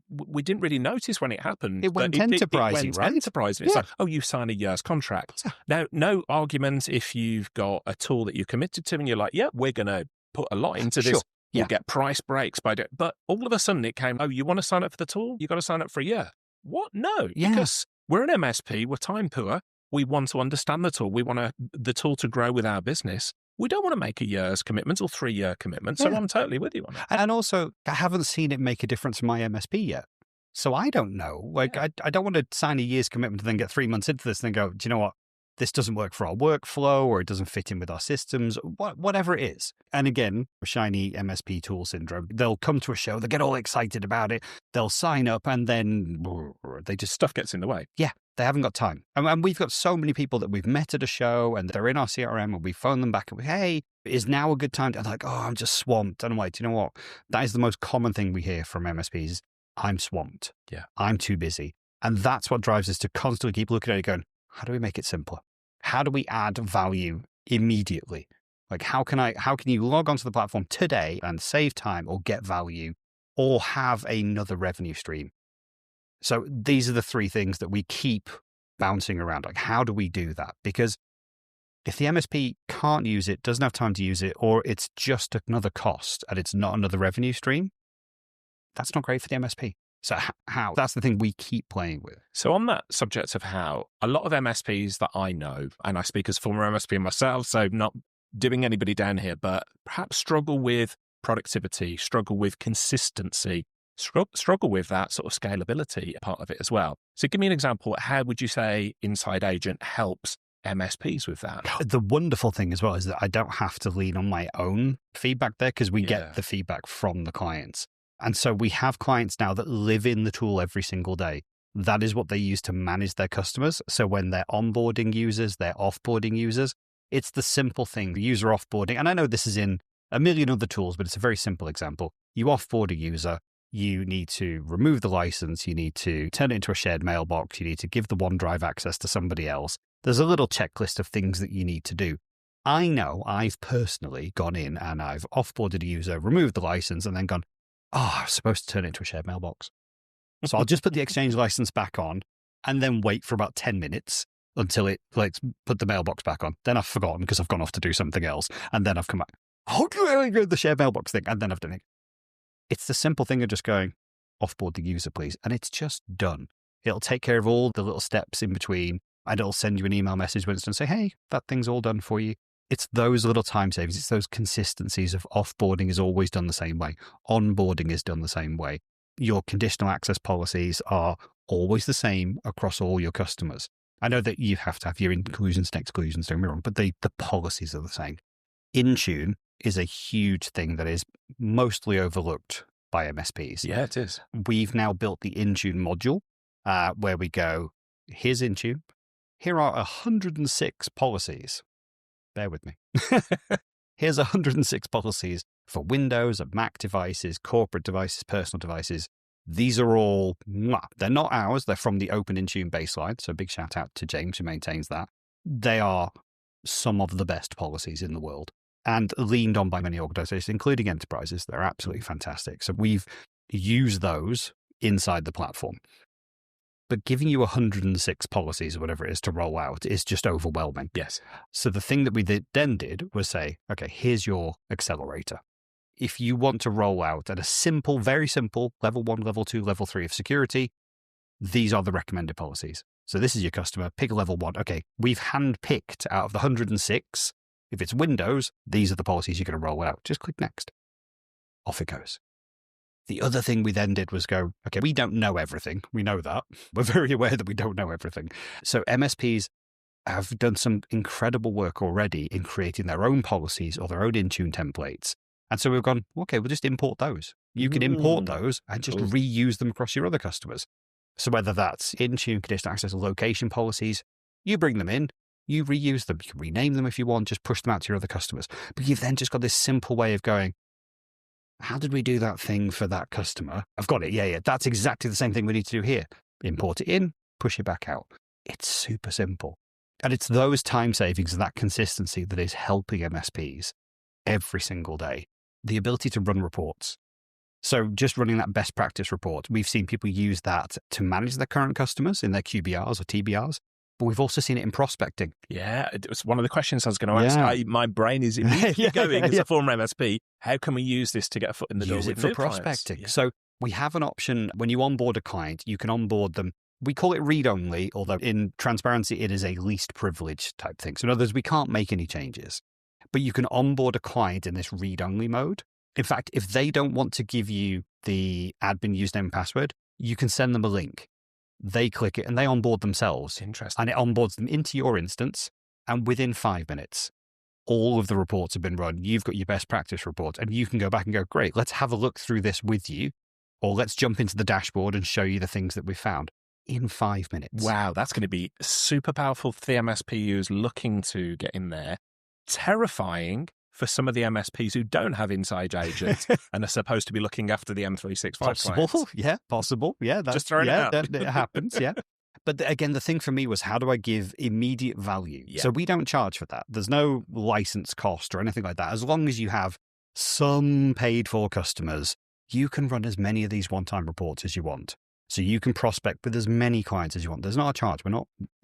we didn't really notice when it happened. It went enterprising, right? Enterprising. It's like, oh, you sign a year's contract. Now, no argument if you've got a tool that you're committed to and you're like, yeah, we're going to put a lot into this. We'll get price breaks by it. But all of a sudden it came, oh, you want to sign up for the tool? You got to sign up for a year. What? No, because we're an MSP, we're time poor. We want to understand the tool. We want the tool to grow with our business. We don't want to make a year's commitment or 3-year commitment. So I'm totally with you on it. And also, I haven't seen it make a difference in my MSP yet. So I don't know. Like, I don't want to sign a year's commitment and then get 3 months into this and then go, do you know what? This doesn't work for our workflow, or it doesn't fit in with our systems, whatever it is. And again, shiny MSP tool syndrome. They'll come to a show, they get all excited about it, they'll sign up, and then stuff gets in the way. Yeah, they haven't got time. And we've got so many people that we've met at a show and they're in our CRM, and we phone them back and hey, is now a good time? And they're like, oh, I'm just swamped. And I'm like, do you know what? That is the most common thing we hear from MSPs. I'm swamped. Yeah. I'm too busy. And that's what drives us to constantly keep looking at it going, how do we make it simpler? How do we add value immediately? Like, how can you log onto the platform today and save time or get value or have another revenue stream? So these are the 3 things that we keep bouncing around. Like, how do we do that? Because if the MSP can't use it, doesn't have time to use it, or it's just another cost and it's not another revenue stream, that's not great for the MSP. So how? That's the thing we keep playing with. So on that subject of how, a lot of MSPs that I know, and I speak as former MSP myself, so not doing anybody down here, but perhaps struggle with productivity, struggle with consistency, struggle with that sort of scalability part of it as well. So give me an example. How would you say Inside Agent helps MSPs with that? The wonderful thing as well is that I don't have to lean on my own feedback there, because we get the feedback from the clients. And so we have clients now that live in the tool every single day. That is what they use to manage their customers. So when they're onboarding users, they're offboarding users, it's the simple thing, the user offboarding. And I know this is in a million other tools, but it's a very simple example. You offboard a user, you need to remove the license, you need to turn it into a shared mailbox, you need to give the OneDrive access to somebody else. There's a little checklist of things that you need to do. I know I've personally gone in and I've offboarded a user, removed the license, and then gone, oh, I was supposed to turn it into a shared mailbox. So I'll just put the Exchange license back on and then wait for about 10 minutes until it put the mailbox back on. Then I've forgotten because I've gone off to do something else. And then I've come back, the shared mailbox thing. And then I've done it. It's the simple thing of just going, offboard the user, please. And it's just done. It'll take care of all the little steps in between. And it'll send you an email message when it's done, say, hey, that thing's all done for you. It's those little time savings. It's those consistencies of offboarding is always done the same way. Onboarding is done the same way. Your conditional access policies are always the same across all your customers. I know that you have to have your inclusions and exclusions, don't get me wrong, but the policies are the same. Intune is a huge thing that is mostly overlooked by MSPs. Yeah, it is. We've now built the Intune module where we go, here's Intune. Here are 106 policies. Bear with me. Here's 106 policies for Windows and Mac devices, corporate devices, personal devices. These are all, they're not ours. They're from the Open Intune baseline. So big shout out to James who maintains that. They are some of the best policies in the world and leaned on by many organizations, including enterprises. They're absolutely fantastic. So we've used those inside the platform. But giving you 106 policies or whatever it is to roll out is just overwhelming. Yes. So the thing that we then did was say, okay, here's your accelerator. If you want to roll out at a simple, very simple, level 1, level 2, level 3 of security, these are the recommended policies. So this is your customer, pick a level 1. Okay, we've handpicked out of the 106. If it's Windows, these are the policies you're going to roll out. Just click next. Off it goes. The other thing we then did was go, okay, we don't know everything. We know that. We're very aware that we don't know everything. So MSPs have done some incredible work already in creating their own policies or their own Intune templates. And so we've gone, okay, we'll just import those. You can import those and just reuse them across your other customers. So whether that's Intune, conditional access, location policies, you bring them in, you reuse them. You can rename them if you want, just push them out to your other customers. But you've then just got this simple way of going, how did we do that thing for that customer? I've got it. Yeah. That's exactly the same thing we need to do here. Import it in, push it back out. It's super simple. And it's those time savings and that consistency that is helping MSPs every single day. The ability to run reports. So just running that best practice report, we've seen people use that to manage their current customers in their QBRs or TBRs. But we've also seen it in prospecting. Yeah, it was one of the questions I was going to ask. My brain is immediately going as a former MSP. How can we use this to get a foot in the door? Use it for prospecting. Yeah. So we have an option when you onboard a client, you can onboard them. We call it read-only, although in transparency, it is a least privilege type thing. So in other words, we can't make any changes. But you can onboard a client in this read-only mode. In fact, if they don't want to give you the admin username and password, you can send them a link. They click it and they onboard themselves. Interesting. And it onboards them into your instance. And within 5 minutes, all of the reports have been run. You've got your best practice reports and you can go back and go, great, let's have a look through this with you. Or let's jump into the dashboard and show you the things that we found in 5 minutes. Wow, that's going to be super powerful for the MSPs looking to get in there. Terrifying for some of the MSPs who don't have inside agents and are supposed to be looking after the M365 Possible, clients. yeah, possible. Yeah, that's, just throwing it out. It happens, yeah. But again, the thing for me was, how do I give immediate value? Yeah. So we don't charge for that. There's no license cost or anything like that. As long as you have some paid for customers, you can run as many of these one-time reports as you want. So you can prospect with as many clients as you want. There's not a charge.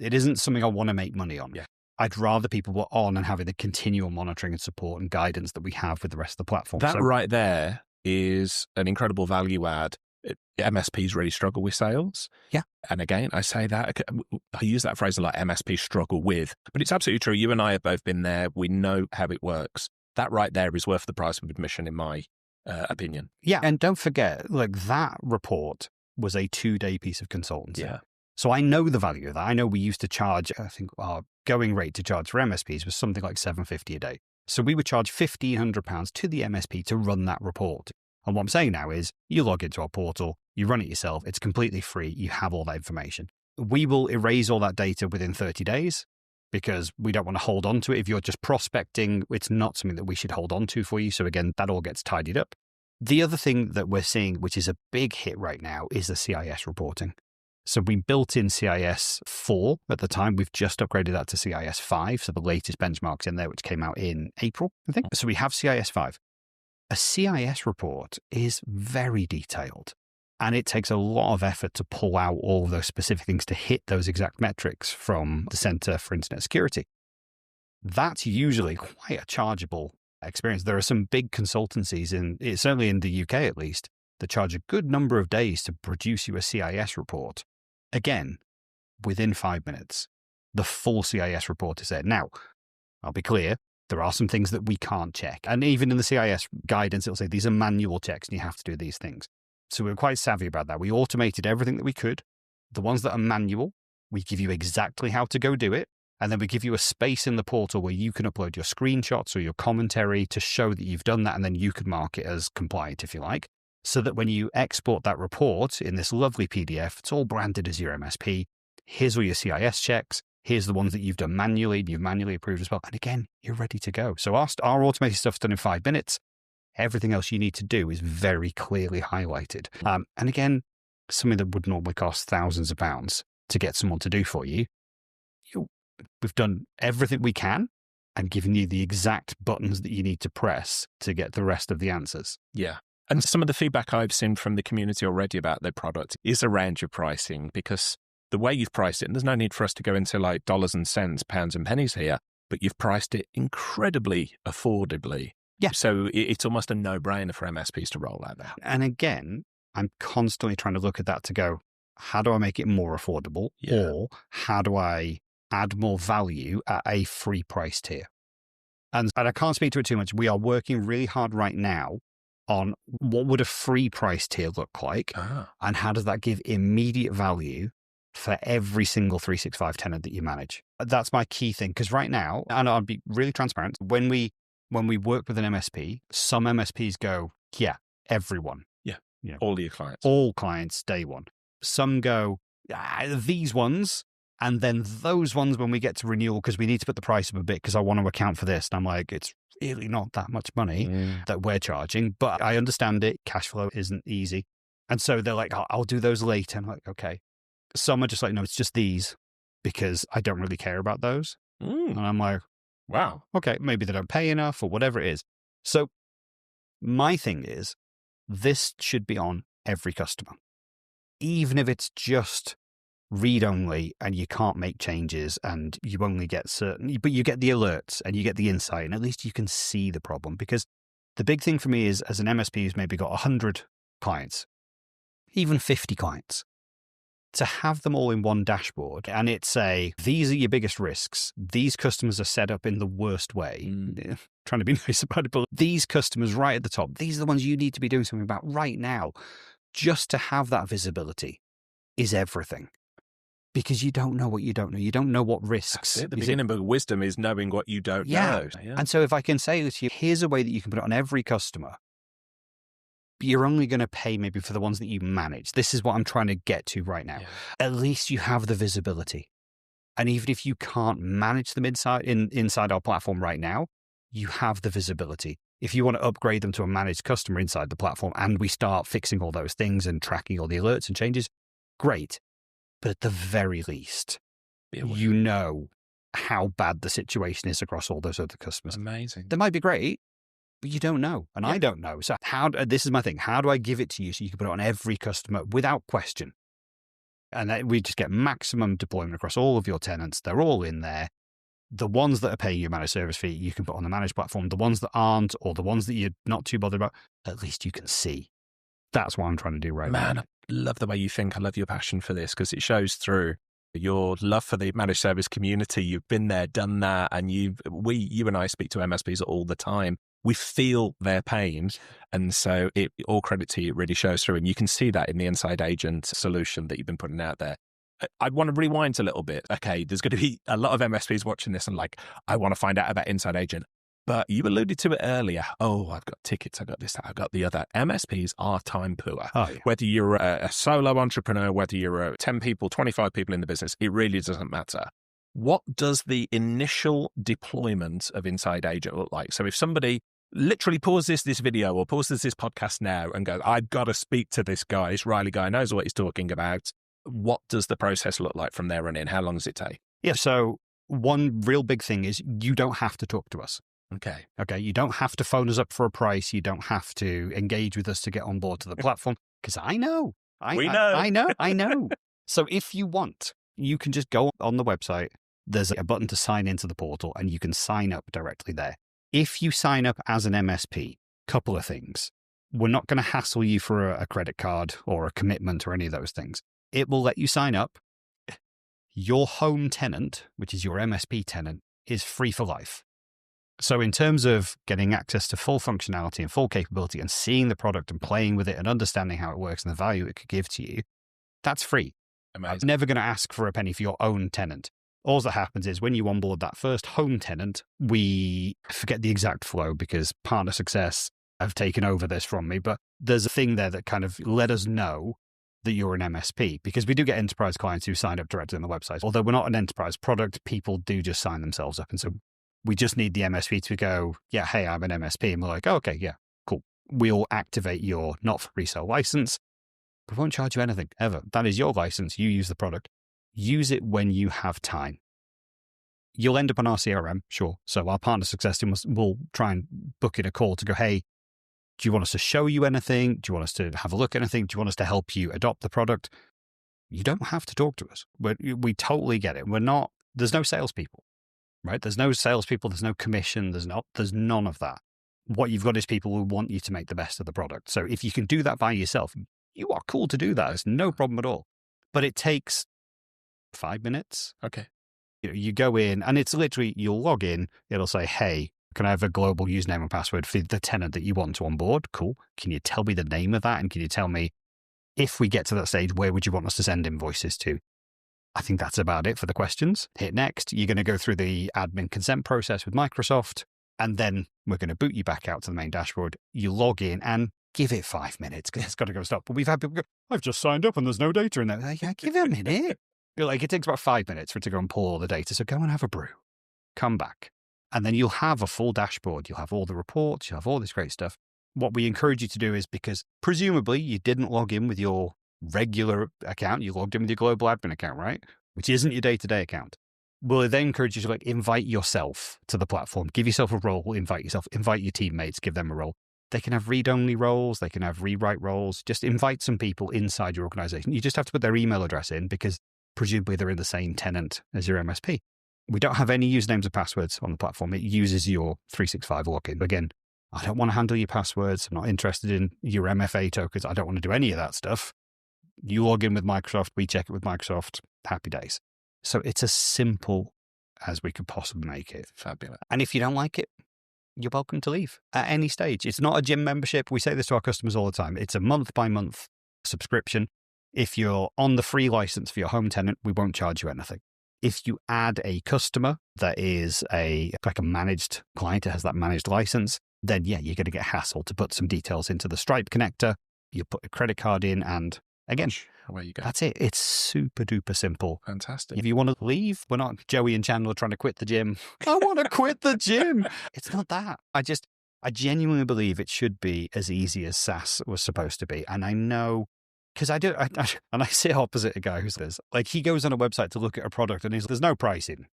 It isn't something I want to make money on. Yeah. I'd rather people were on and having the continual monitoring and support and guidance that we have with the rest of the platform. That right there is an incredible value add. MSPs really struggle with sales. Yeah. And again, I say that, I use that phrase a lot, MSPs struggle with, but it's absolutely true. You and I have both been there. We know how it works. That right there is worth the price of admission, in my opinion. Yeah. And don't forget, that report was a 2-day piece of consultancy. Yeah. So I know the value of that. I know we used to charge, I think our going rate to charge for MSPs was something like $750 a day. So we would charge £1,500 to the MSP to run that report. And what I'm saying now is you log into our portal, you run it yourself. It's completely free. You have all that information. We will erase all that data within 30 days because we don't want to hold on to it. If you're just prospecting, it's not something that we should hold on to for you. So again, that all gets tidied up. The other thing that we're seeing, which is a big hit right now, is the CIS reporting. So we built in CIS 4 at the time. We've just upgraded that to CIS 5. So the latest benchmarks in there, which came out in April, I think. So we have CIS 5. A CIS report is very detailed, and it takes a lot of effort to pull out all of those specific things to hit those exact metrics from the Center for Internet Security. That's usually quite a chargeable experience. There are some big consultancies, certainly in the UK at least, that charge a good number of days to produce you a CIS report. Again, within 5 minutes, the full CIS report is there. Now, I'll be clear, there are some things that we can't check. And even in the CIS guidance, it'll say these are manual checks and you have to do these things. So we're quite savvy about that. We automated everything that we could. The ones that are manual, we give you exactly how to go do it. And then we give you a space in the portal where you can upload your screenshots or your commentary to show that you've done that. And then you can mark it as compliant if you like. So that when you export that report in this lovely PDF, it's all branded as your MSP. Here's all your CIS checks. Here's the ones that you've done manually, you've manually approved as well. And again, you're ready to go. So our automated stuff's done in 5 minutes. Everything else you need to do is very clearly highlighted. And again, something that would normally cost thousands of pounds to get someone to do for you. We've done everything we can and given you the exact buttons that you need to press to get the rest of the answers. Yeah. And some of the feedback I've seen from the community already about their product is around your pricing, because the way you've priced it, and there's no need for us to go into like dollars and cents, pounds and pennies here, but you've priced it incredibly affordably. Yeah. So it's almost a no-brainer for MSPs to roll out that. And again, I'm constantly trying to look at that to go, how do I make it more affordable? Yeah. Or how do I add more value at a free price tier? And I can't speak to it too much. We are working really hard right now on what would a free price tier look like, and how does that give immediate value for every single 365 tenant that you manage. That's my key thing, because right now, and I'll be really transparent, when we work with an MSP, some MSPs go, yeah, everyone. Yeah, all your clients. All clients, day one. Some go, these ones, and then those ones when we get to renewal, because we need to put the price up a bit because I want to account for this. And I'm like, it's really not that much money that we're charging, but I understand it. Cash flow isn't easy. And so they're like, I'll do those later. I'm like, okay. Some are just like, no, it's just these because I don't really care about those. And I'm like, wow, okay, maybe they don't pay enough or whatever it is. So my thing is, this should be on every customer, even if it's just read only and you can't make changes and you only get certain, but you get the alerts and you get the insight, and at least you can see the problem. Because the big thing for me is, as an MSP who's maybe got 100 clients, even 50 clients, to have them all in one dashboard and it say, these are your biggest risks. These customers are set up in the worst way. Trying to be nice about it, but these customers right at the top, these are the ones you need to be doing something about right now. Just to have that visibility is everything. Because you don't know what you don't know. You don't know what risks. The beginning of wisdom is knowing what you don't know. Yeah. And so if I can say to you, here's a way that you can put it on every customer, you're only going to pay maybe for the ones that you manage. This is what I'm trying to get to right now. Yeah. At least you have the visibility. And even if you can't manage them inside our platform right now, you have the visibility. If you want to upgrade them to a managed customer inside the platform and we start fixing all those things and tracking all the alerts and changes, great. But at the very least, you know how bad the situation is across all those other customers. Amazing. They might be great, but you don't know. And I don't know. So this is my thing. How do I give it to you so you can put it on every customer without question? And we just get maximum deployment across all of your tenants. They're all in there. The ones that are paying you a managed service fee, you can put on the managed platform. The ones that aren't, or the ones that you're not too bothered about, at least you can see. That's what I'm trying to do right now. Man, I love the way you think. I love your passion for this, because it shows through your love for the managed service community. You've been there, done that, and you and I speak to MSPs all the time. We feel their pain, and so all credit to you, it really shows through, and you can see that in the Inside Agent solution that you've been putting out there. I want to rewind a little bit. Okay, there's going to be a lot of MSPs watching this and like, I want to find out about Inside Agent. But you alluded to it earlier. Oh, I've got tickets, I've got this, I've got the other. MSPs are time poor. Oh, yeah. Whether you're a solo entrepreneur, whether you're 10 people, 25 people in the business, it really doesn't matter. What does the initial deployment of Inside Agent look like? So if somebody literally pauses this video or pauses this podcast now and goes, I've got to speak to this guy, this Riley guy knows what he's talking about, what does the process look like from there on in? How long does it take? Yeah. So one real big thing is you don't have to talk to us. Okay. Okay. You don't have to phone us up for a price. You don't have to engage with us to get on board to the platform, because I know. We know. I know. So if you want, you can just go on the website. There's a button to sign into the portal and you can sign up directly there. If you sign up as an MSP, couple of things. We're not going to hassle you for a credit card or a commitment or any of those things. It will let you sign up. Your home tenant, which is your MSP tenant, is free for life. So in terms of getting access to full functionality and full capability and seeing the product and playing with it and understanding how it works and the value it could give to you, that's free. Amazing. I'm never going to ask for a penny for your own tenant. All that happens is when you onboard that first home tenant, we forget the exact flow because partner success have taken over this from me, but there's a thing there that kind of let us know that you're an MSP, because we do get enterprise clients who sign up directly on the website. Although we're not an enterprise product, people do just sign themselves up. And so we just need the MSP to go, yeah, hey, I'm an MSP. And we're like, oh, okay, yeah, cool. We'll activate your not for resale license. We won't charge you anything ever. That is your license. You use the product. Use it when you have time. You'll end up on our CRM, sure. So our partner success team will try and book in a call to go, hey, do you want us to show you anything? Do you want us to have a look at anything? Do you want us to help you adopt the product? You don't have to talk to us. We totally get it. There's no salespeople, right? There's no salespeople. There's no commission. There's none of that. What you've got is people who want you to make the best of the product. So if you can do that by yourself, you are cool to do that. It's no problem at all. But it takes 5 minutes. Okay. You go in and it's literally, you'll log in. It'll say, hey, can I have a global username and password for the tenant that you want to onboard? Cool. Can you tell me the name of that? And can you tell me, if we get to that stage, where would you want us to send invoices to? I think that's about it for the questions. Hit next. You're going to go through the admin consent process with Microsoft, and then we're going to boot you back out to the main dashboard. You log in and give it 5 minutes because it's got to go stop. But we've had people go, I've just signed up and there's no data in there. Like, yeah, give it a minute. It takes about 5 minutes for it to go and pull all the data. So go and have a brew. Come back. And then you'll have a full dashboard. You'll have all the reports. You'll have all this great stuff. What we encourage you to do is, because presumably you didn't log in with your regular account, you logged in with your global admin account, right? Which isn't your day-to-day account. We'll then encourage you to invite yourself to the platform. Give yourself a role, invite your teammates, give them a role. They can have read-only roles. They can have rewrite roles. Just invite some people inside your organization. You just have to put their email address in because presumably they're in the same tenant as your MSP. We don't have any usernames and passwords on the platform. It uses your 365 login. Again, I don't want to handle your passwords. I'm not interested in your MFA tokens. I don't want to do any of that stuff. You log in with Microsoft. We check it with Microsoft. Happy days. So it's as simple as we could possibly make it. Fabulous. And if you don't like it, you're welcome to leave at any stage. It's not a gym membership. We say this to our customers all the time. It's a month-by-month subscription. If you're on the free license for your home tenant, we won't charge you anything. If you add a customer that is like a managed client, it has that managed license, then yeah, you're going to get hassled to put some details into the Stripe connector. You put a credit card in, and again, away you go. That's it. It's super duper simple. Fantastic. If you want to leave, we're not Joey and Chandler trying to quit the gym. I want to quit the gym. It's not that. I genuinely believe it should be as easy as SaaS was supposed to be. And I know, because and I sit opposite a guy who says, he goes on a website to look at a product and there's no pricing.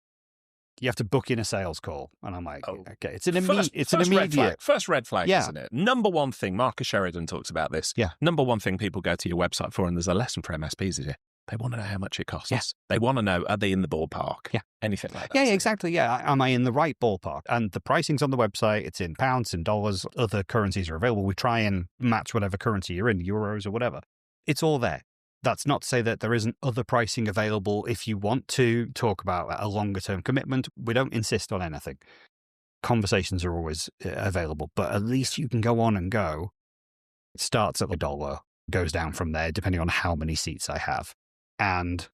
You have to book in a sales call. And I'm like, okay, it's an immediate. First red flag, yeah. Isn't it? Number one thing, Marcus Sheridan talks about this. Yeah. Number one thing people go to your website for, and there's a lesson for MSPs, is they want to know how much it costs. Yes. They want to know, are they in the ballpark? Yeah. Anything like that. Yeah, exactly. Yeah. Am I in the right ballpark? And the pricing's on the website. It's in pounds, in dollars. Other currencies are available. We try and match whatever currency you're in, euros or whatever. It's all there. That's not to say that there isn't other pricing available if you want to talk about a longer term commitment. We don't insist on anything. Conversations are always available, but at least you can go on and go. It starts at $1, goes down from there, depending on how many seats I have. And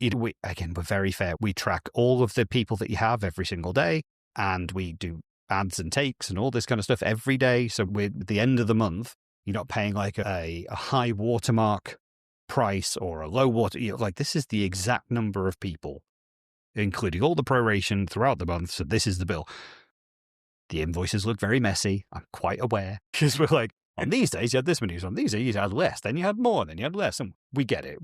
we're very fair. We track all of the people that you have every single day, and we do ads and takes and all this kind of stuff every day. So at the end of the month, you're not paying a high watermark price or a low water. This is the exact number of people, including all the proration throughout the month. So this is the bill. The invoices look very messy. I'm quite aware, because we're on these days you had this many, on these days you had less, then you had more, then you had less, and we get it.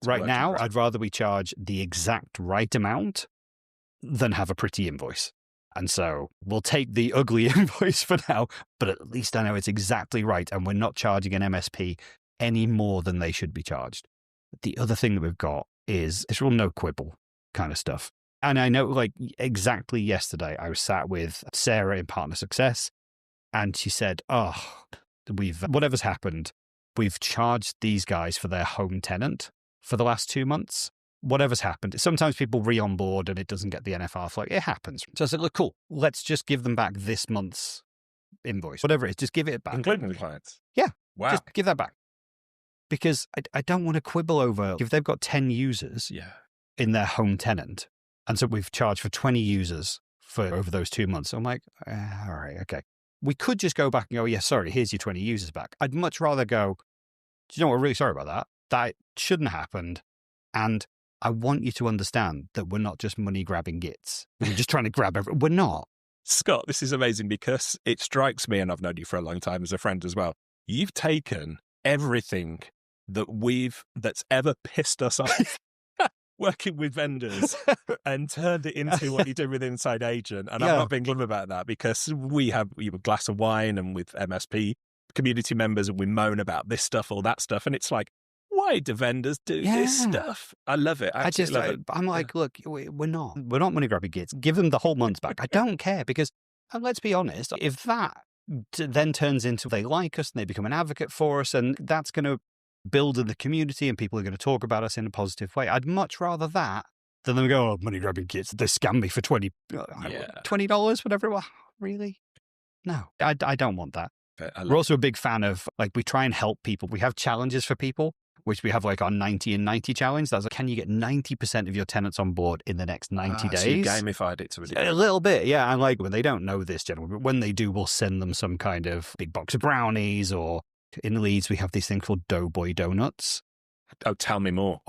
Right now, I'd rather we charge the exact right amount than have a pretty invoice. And so we'll take the ugly invoice for now, but at least I know it's exactly right. And we're not charging an MSP any more than they should be charged. The other thing that we've got is this real no quibble kind of stuff. And I know, like, exactly yesterday, I was sat with Sarah in Partner Success, and she said, whatever's happened, we've charged these guys for their home tenant for the last 2 months. Whatever's happened. Sometimes people re-onboard and it doesn't get the NFR flag. It happens. So I said, look, cool. Let's just give them back this month's invoice. Whatever it is, just give it back. Including the clients? Yeah. Wow. Just give that back. Because I don't want to quibble over if they've got 10 users in their home tenant. And so we've charged for 20 users for over those 2 months. So I'm like, all right, okay. We could just go back and go, yeah, sorry, here's your 20 users back. I'd much rather go, do you know what, we're really sorry about that. That shouldn't have happened. And I want you to understand that we're not just money grabbing gits. We're just trying to grab everything. We're not. Scott, this is amazing because it strikes me, and I've known you for a long time as a friend as well. You've taken everything that's ever pissed us off working with vendors and turned it into what you do with Inside Agent. And I'm not being glum about that because we have a glass of wine and with MSP community members and we moan about this stuff, all that stuff. And it's like, why do vendors do this stuff? I love it. I just love it. I'm like, look, we're not money grabbing kids. Give them the whole month's back. I don't care because, and let's be honest, if that then turns into they like us and they become an advocate for us, and that's going to build in the community and people are going to talk about us in a positive way. I'd much rather that than them go, money grabbing kids. They scam me for $20, whatever it was. Really? No, I don't want that. We're also a big fan of, like, we try and help people. We have challenges for people, which we have like our 90 and 90 challenge. That's like, can you get 90% of your tenants on board in the next 90 days? So you gamified it to a little bit, yeah. And like when they don't know this generally, but when they do, we'll send them some kind of big box of brownies, or in Leeds, we have these things called Doughboy donuts. Oh, tell me more.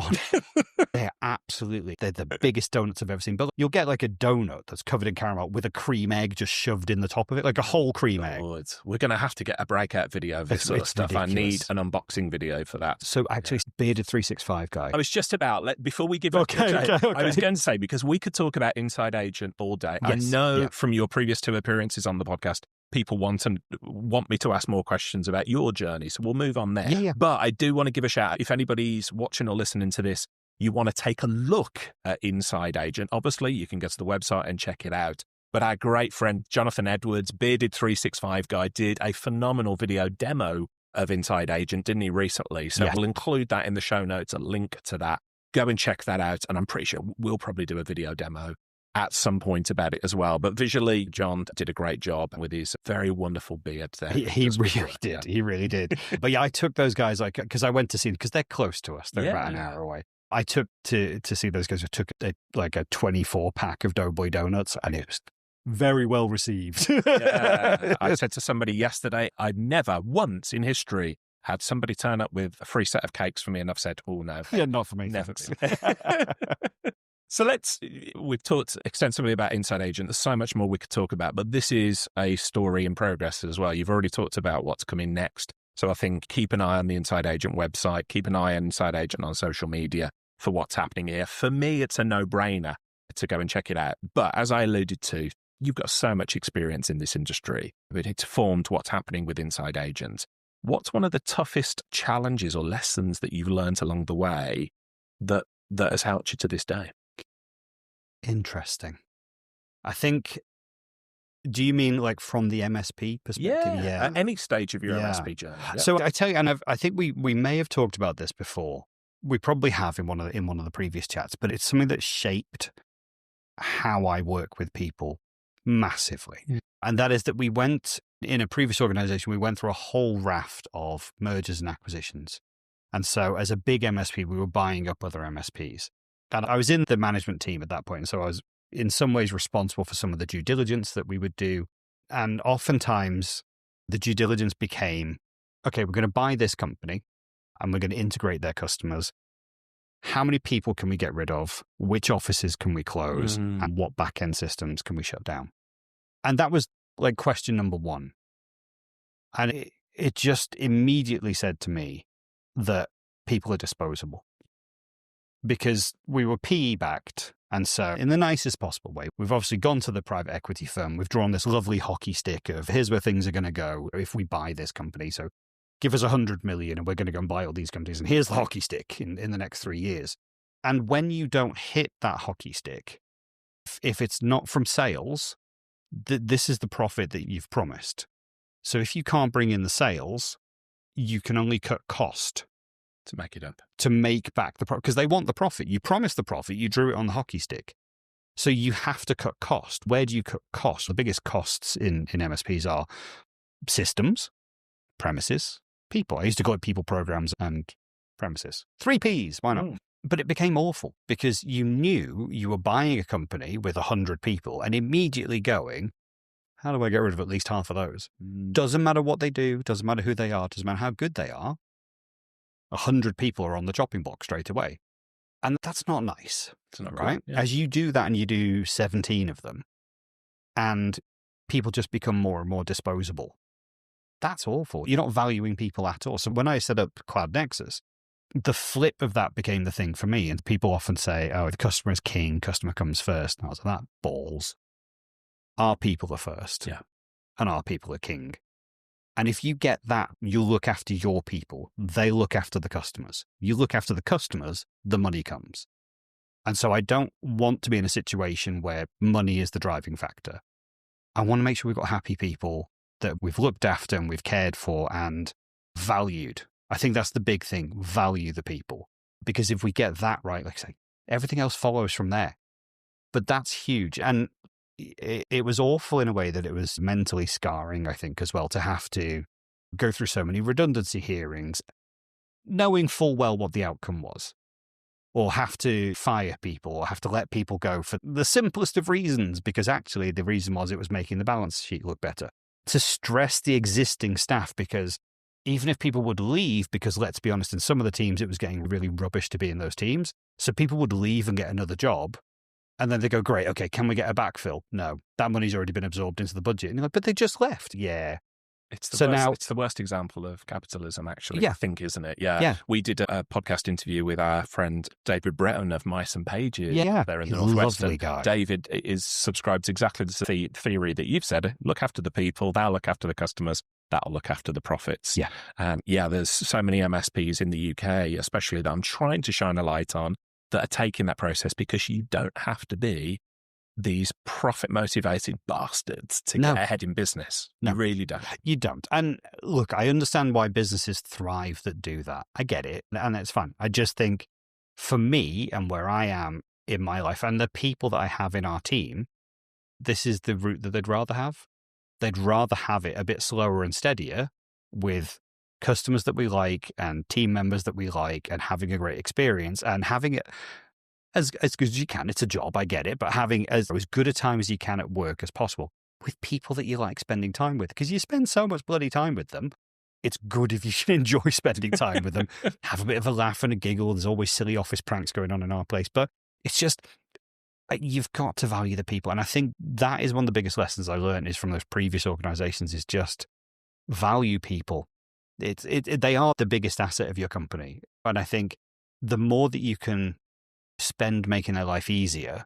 They're the biggest donuts I've ever seen. But you'll get like a donut that's covered in caramel with a cream egg just shoved in the top of it, like a whole cream egg. We're going to have to get a breakout video of this sort of stuff. Ridiculous. I need an unboxing video for that. So actually, Bearded 365 guy. I was just about, before we give up, I was going to say, because we could talk about Inside Agent all day. Yes. I know from your previous 2 appearances on the podcast, people want me to ask more questions about your journey. So we'll move on there. Yeah. But I do want to give a shout out. If anybody's watching or listening to this, you want to take a look at Inside Agent, obviously you can go to the website and check it out. But our great friend, Jonathan Edwards, Bearded 365 guy, did a phenomenal video demo of Inside Agent, didn't he, recently? So we'll include that in the show notes, a link to that. Go and check that out. And I'm pretty sure we'll probably do a video demo at some point about it as well. But visually, John did a great job with his very wonderful beard there. He really did. He really did. But yeah, I took those guys, like, because I went to see them, because they're close to us. They're about an hour away. I took to see those guys. I took a 24-pack of Doughboy donuts, and it was very well received. I said to somebody yesterday, I'd never once in history had somebody turn up with a free set of cakes for me, and I've said, oh no. Yeah, not for me. Never. So we've talked extensively about Inside Agent. There's so much more we could talk about, but this is a story in progress as well. You've already talked about what's coming next. So I think keep an eye on the Inside Agent website, keep an eye on Inside Agent on social media for what's happening here. For me, it's a no-brainer to go and check it out. But as I alluded to, you've got so much experience in this industry. It's formed what's happening with Inside Agent. What's one of the toughest challenges or lessons that you've learned along the way that has helped you to this day? Interesting. I think, do you mean like from the MSP perspective? Yeah. At any stage of your MSP journey. Yep. So I tell you, and I think we may have talked about this before. We probably have in one of the previous chats, but it's something that shaped how I work with people massively. Mm. And that is that we went, in a previous organization, we went through a whole raft of mergers and acquisitions. And so as a big MSP, we were buying up other MSPs. And I was in the management team at that point. So I was in some ways responsible for some of the due diligence that we would do. And oftentimes the due diligence became, okay, we're going to buy this company and we're going to integrate their customers. How many people can we get rid of? Which offices can we close? And what back-end systems can we shut down? And that was like question number one. And it just immediately said to me that people are disposable. because we were PE backed. And so in the nicest possible way, we've obviously gone to the private equity firm. We've drawn this lovely hockey stick of here's where things are going to go if we buy this company. So give us 100 million and we're going to go and buy all these companies. And here's the hockey stick in the next 3 years. And when you don't hit that hockey stick, if it's not from sales, this is the profit that you've promised. So if you can't bring in the sales, you can only cut cost. To make it up. To make back the profit. Because they want the profit. You promised the profit. You drew it on the hockey stick. So you have to cut cost. Where do you cut cost? The biggest costs in MSPs are systems, premises, people. I used to call it people, programs, and premises. 3 Ps. Why not? But it became awful because you knew you were buying a company with 100 people and immediately going, how do I get rid of at least half of those? Doesn't matter what they do. Doesn't matter who they are. Doesn't matter how good they are. 100 people are on the chopping block straight away. And that's not nice. It's not right? Cool. Yeah. As you do that and you do 17 of them and people just become more and more disposable. That's awful. You're not valuing people at all. So when I set up Cloud Nexus, the flip of that became the thing for me. And people often say, oh, the customer is king, customer comes first. And I was like, that balls. Our people are first. Yeah. And our people are king. And if you get that, you look after your people. They look after the customers. You look after the customers, the money comes. And so I don't want to be in a situation where money is the driving factor. I want to make sure we've got happy people that we've looked after and we've cared for and valued. I think that's the big thing, value the people. Because if we get that right, like I say, everything else follows from there. But that's huge. And it was awful in a way that it was mentally scarring, I think, as well, to have to go through so many redundancy hearings, knowing full well what the outcome was, or have to fire people or have to let people go for the simplest of reasons, because actually the reason was it was making the balance sheet look better. To stress the existing staff, because even if people would leave, because let's be honest, in some of the teams, it was getting really rubbish to be in those teams. So people would leave and get another job. And then they go, great, okay, can we get a backfill? No, that money's already been absorbed into the budget. And you're like, but they just left. Yeah. It's the worst example of capitalism, actually, yeah. I think, isn't it? Yeah. We did a podcast interview with our friend David Breton of Mice and Pages there in the Northwest. Lovely guy. David is subscribed to exactly the theory that you've said. Look after the people, they'll look after the customers, that'll look after the profits. Yeah. And there's so many MSPs in the UK, especially, that I'm trying to shine a light on, that are taking that process, because you don't have to be these profit-motivated bastards to get ahead in business. No. You really don't. You don't. And look, I understand why businesses thrive that do that. I get it, and it's fun. I just think for me and where I am in my life and the people that I have in our team, this is the route that they'd rather have. They'd rather have it a bit slower and steadier with customers that we like and team members that we like and having a great experience and having it as good as you can. It's a job, I get it, but having as good a time as you can at work as possible with people that you like spending time with, because you spend so much bloody time with them. It's good if you can enjoy spending time with them, have a bit of a laugh and a giggle. There's always silly office pranks going on in our place, but it's just, you've got to value the people. And I think that is one of the biggest lessons I learned is from those previous organizations, is just value people. They are the biggest asset of your company. And I think the more that you can spend making their life easier,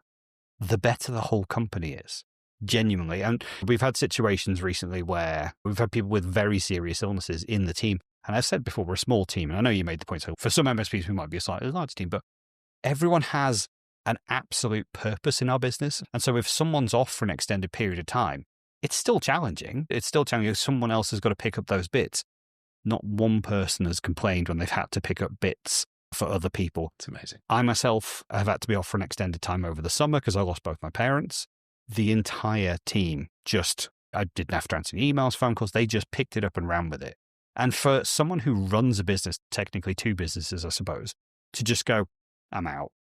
the better the whole company is, genuinely. And we've had situations recently where we've had people with very serious illnesses in the team. And I've said before, we're a small team. And I know you made the point, so for some MSPs, we might be a slightly large team, but everyone has an absolute purpose in our business. And so if someone's off for an extended period of time, it's still challenging. It's still challenging. Someone else has got to pick up those bits. Not one person has complained when they've had to pick up bits for other people. It's amazing. I myself have had to be off for an extended time over the summer because I lost both my parents. The entire team I didn't have to answer any emails, phone calls. They just picked it up and ran with it. And for someone who runs a business, technically 2 businesses, I suppose, to just go, I'm out.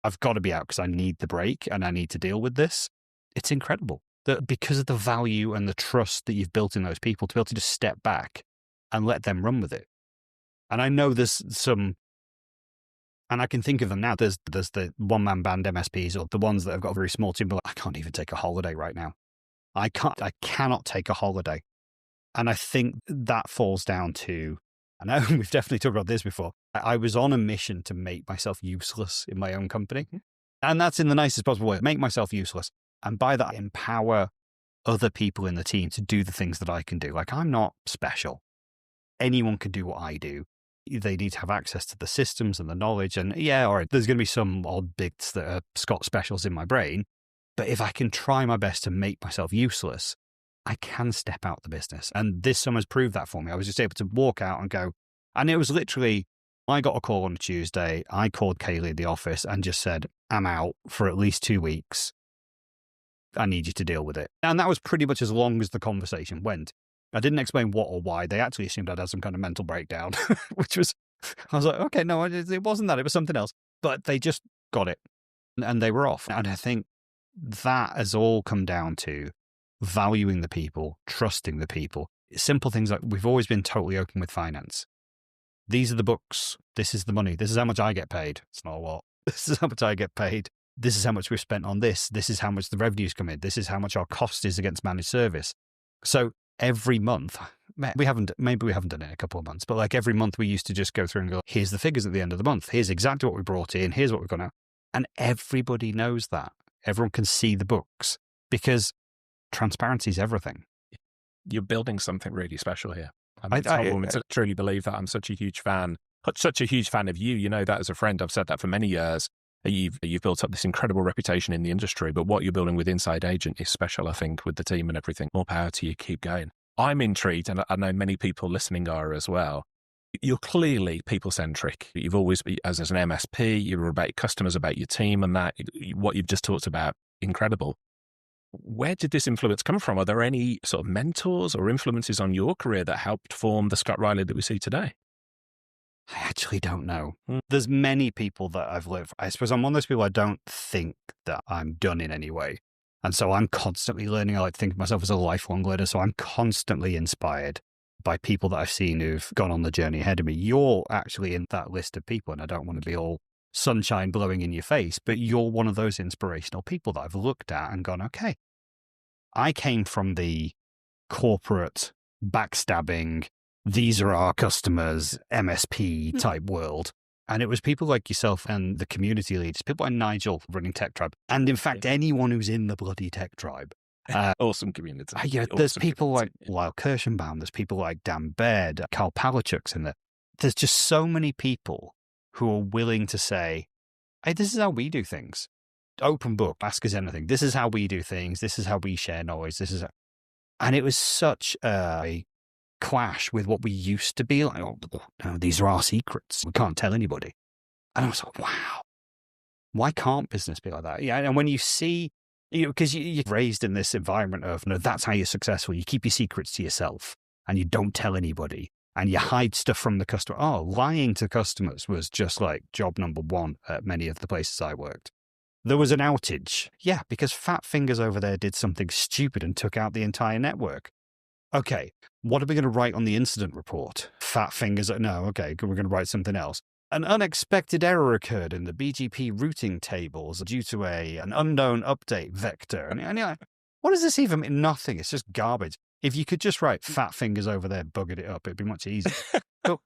I've got to be out because I need the break and I need to deal with this. It's incredible that because of the value and the trust that you've built in those people, to be able to just step back and let them run with it. And I know there's some, and I can think of them now. There's the one-man band MSPs, or the ones that have got a very small team, but I can't even take a holiday right now. I cannot take a holiday. And I think that falls down to I know we've definitely talked about this before. I was on a mission to make myself useless in my own company. And that's in the nicest possible way, make myself useless. And by that, empower other people in the team to do the things that I can do. Like, I'm not special. Anyone can do what I do. They need to have access to the systems and the knowledge. And yeah, all right, there's going to be some odd bits that are Scott specials in my brain. But if I can try my best to make myself useless, I can step out the business. And this summer's proved that for me. I was just able to walk out and go. And it was literally, I got a call on a Tuesday. I called Kaylee in the office and just said, I'm out for at least 2 weeks. I need you to deal with it. And that was pretty much as long as the conversation went. I didn't explain what or why. They actually assumed I'd had some kind of mental breakdown, which was, I was like, okay, no, it wasn't that. It was something else. But they just got it and they were off. And I think that has all come down to valuing the people, trusting the people. Simple things like we've always been totally open with finance. These are the books. This is the money. This is how much I get paid. It's not a lot. This is how much I get paid. This is how much we've spent on this. This is how much the revenues come in. This is how much our cost is against managed service. So every month, maybe we haven't done it in a couple of months, but like every month we used to just go through and go, here's the figures at the end of the month. Here's exactly what we brought in. Here's what we've gone out. And everybody knows that. Everyone can see the books because transparency is everything. You're building something really special here. I truly believe that. I'm such a huge fan of you. You know that as a friend. I've said that for many years. You've built up this incredible reputation in the industry, but what you're building with Inside Agent is special, I think, with the team and everything. More power to you. Keep going. I'm intrigued, and I know many people listening are as well. You're clearly people-centric. You've always been, as an MSP, you're about your customers, about your team, and that, what you've just talked about, incredible. Where did this influence come from? Are there any sort of mentors or influences on your career that helped form the Scott Riley that we see today? I actually don't know. There's many people that I've lived. I suppose I'm one of those people I don't think that I'm done in any way. And so I'm constantly learning. I like to think of myself as a lifelong learner. So I'm constantly inspired by people that I've seen who've gone on the journey ahead of me. You're actually in that list of people. And I don't want to be all sunshine blowing in your face, but you're one of those inspirational people that I've looked at and gone, okay, I came from the corporate backstabbing, these are our customers, MSP type world. And it was people like yourself and the community leaders, people like Nigel running Tech Tribe. And in fact, anyone who's in the bloody Tech Tribe. Awesome community. There's people like Lyle Kirschenbaum, there's people like Dan Baird, Carl Palachuk's in there. There's just so many people who are willing to say, hey, this is how we do things. Open book, ask us anything. This is how we do things. This is how we share knowledge. And it was such a clash with what we used to be like. Oh, no, these are our secrets. We can't tell anybody. And I was like, wow, why can't business be like that? Yeah. And when you see, because you're raised in this environment of, no, that's how you're successful. You keep your secrets to yourself and you don't tell anybody and you hide stuff from the customer. Oh, lying to customers was just like job number one at many of the places I worked. There was an outage. Yeah, because Fat Fingers over there did something stupid and took out the entire network. Okay, what are we going to write on the incident report? Fat Fingers, no, okay, we're going to write something else. An unexpected error occurred in the BGP routing tables due to an unknown update vector. And what does this even mean? Nothing. It's just garbage. If you could just write Fat Fingers over there, buggered it up, it'd be much easier. But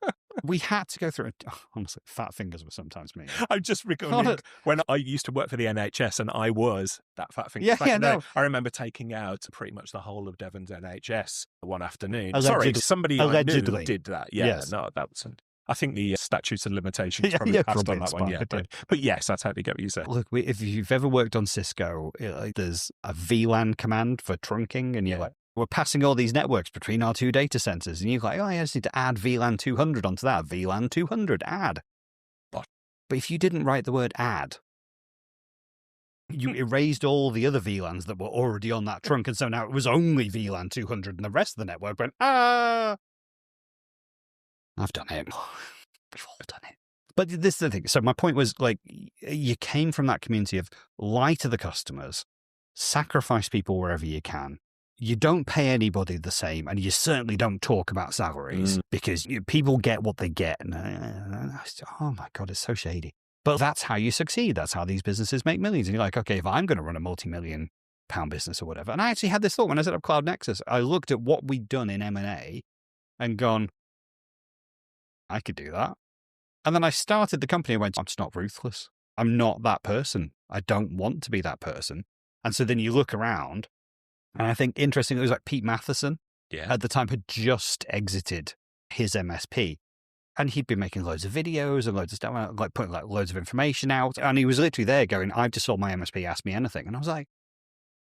we had to go through it. Honestly, Fat Fingers were sometimes me. I'm just recalling when I used to work for the NHS and I was that Fat Finger. No. I remember taking out pretty much the whole of Devon's NHS one afternoon. Allegedly. Sorry, somebody Allegedly. I knew did that. Yeah, yes. No, that wasn't. I think the statutes and limitations probably passed on that one. Yeah, but yes, I totally get what you said. Look, if you've ever worked on Cisco, there's a VLAN command for trunking, and you're like, we're passing all these networks between our two data centers, and you're like, oh, I just need to add VLAN 200 onto that. VLAN 200, add. But if you didn't write the word add, you erased all the other VLANs that were already on that trunk, and so now it was only VLAN 200, and the rest of the network went, I've done it. We've all done it. But this is the thing. So my point was, like, you came from that community of lie to the customers, sacrifice people wherever you can. You don't pay anybody the same, and you certainly don't talk about salaries because people get what they get. And oh my God, it's so shady. But that's how you succeed. That's how these businesses make millions. And you're like, okay, if I'm going to run a multi-million-pound business or whatever. And I actually had this thought when I set up Cloud Nexus. I looked at what we'd done in M&A and gone, I could do that. And then I started the company and went, I'm just not ruthless. I'm not that person. I don't want to be that person. And so then you look around, and I think interestingly, it was like Pete Matheson at the time had just exited his MSP. And he'd been making loads of videos and loads of stuff, like putting like loads of information out. And he was literally there going, I've just sold my MSP, ask me anything. And I was like,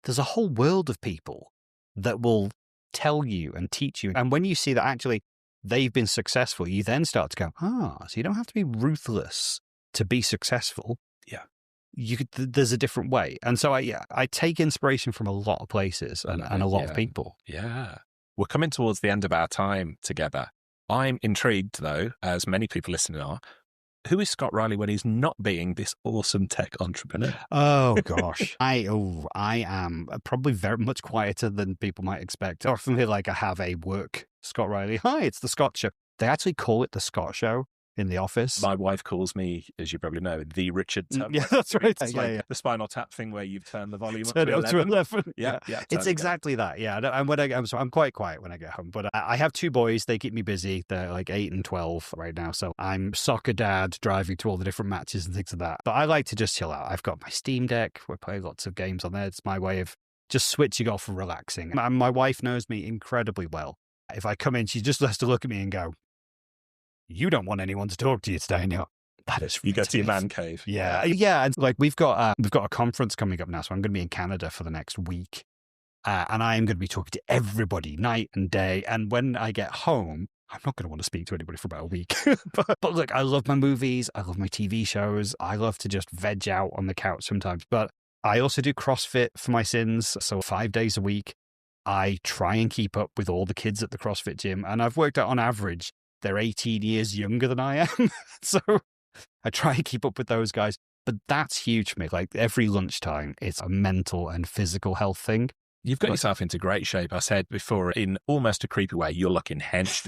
there's a whole world of people that will tell you and teach you. And when you see that actually they've been successful, you then start to go, so you don't have to be ruthless to be successful. Yeah. There's a different way. And so I take inspiration from a lot of places and a lot of people. Yeah. We're coming towards the end of our time together. I'm intrigued, though, as many people listening are, who is Scott Riley when he's not being this awesome tech entrepreneur? Oh, gosh. I am probably very much quieter than people might expect. I often feel like I have a work Scott Riley. Hi, it's the Scott Show. They actually call it the Scott Show in the office. My wife calls me, as you probably know, the Richard Tubb. Yeah, that's right. It's like the Spinal Tap thing where you've turned the volume up to 11. Yeah. It's exactly that. Yeah. And I'm quite quiet when I get home, but I have 2 boys. They keep me busy. They're like 8 and 12 right now. So I'm soccer dad, driving to all the different matches and things like that. But I like to just chill out. I've got my Steam Deck. We play lots of games on there. It's my way of just switching off and relaxing. And my wife knows me incredibly well. If I come in, she just has to look at me and go, you don't want anyone to talk to you today, and that is ridiculous. You go to your man cave. Yeah. And like we've got a conference coming up now, so I'm going to be in Canada for the next week, and I am going to be talking to everybody night and day. And when I get home, I'm not going to want to speak to anybody for about a week. but look, I love my movies, I love my TV shows, I love to just veg out on the couch sometimes. But I also do CrossFit for my sins, so 5 days a week. I try and keep up with all the kids at the CrossFit gym, and I've worked out on average they're 18 years younger than I am. So I try and keep up with those guys. But that's huge for me. Like every lunchtime, it's a mental and physical health thing. You've got yourself into great shape. I said before, in almost a creepy way, you're looking hench.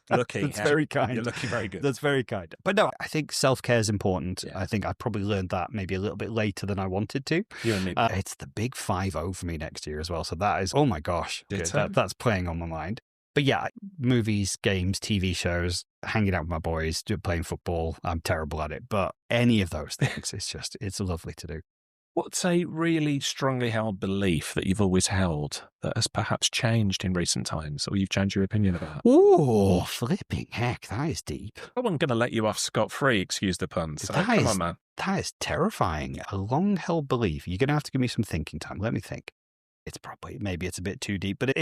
That's very kind. You're looking very good. That's very kind. But no, I think self-care is important. Yeah. I think I probably learned that maybe a little bit later than I wanted to. You and me. It's the big 5-0 for me next year as well. So that is, oh my gosh, that's playing on my mind. But yeah, movies, games, TV shows, hanging out with my boys, playing football. I'm terrible at it. But any of those things, it's lovely to do. What's a really strongly held belief that you've always held that has perhaps changed in recent times, or you've changed your opinion about? Oh, flipping heck, that is deep. I wasn't going to let you off scot-free, excuse the pun. So come on, man. That is terrifying. A long-held belief. You're going to have to give me some thinking time. Let me think. Maybe it's a bit too deep, but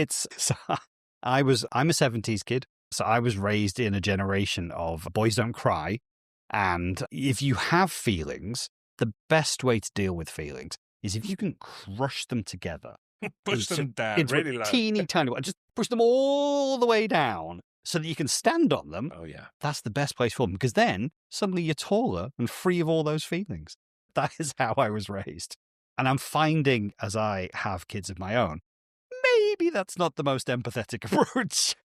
I'm a 70s kid, so I was raised in a generation of boys don't cry. And if you have feelings, the best way to deal with feelings is if you can crush them together. Push them down really low. Teeny tiny one. Just push them all the way down so that you can stand on them. Oh, yeah. That's the best place for them, because then suddenly you're taller and free of all those feelings. That is how I was raised. And I'm finding, as I have kids of my own, maybe that's not the most empathetic approach.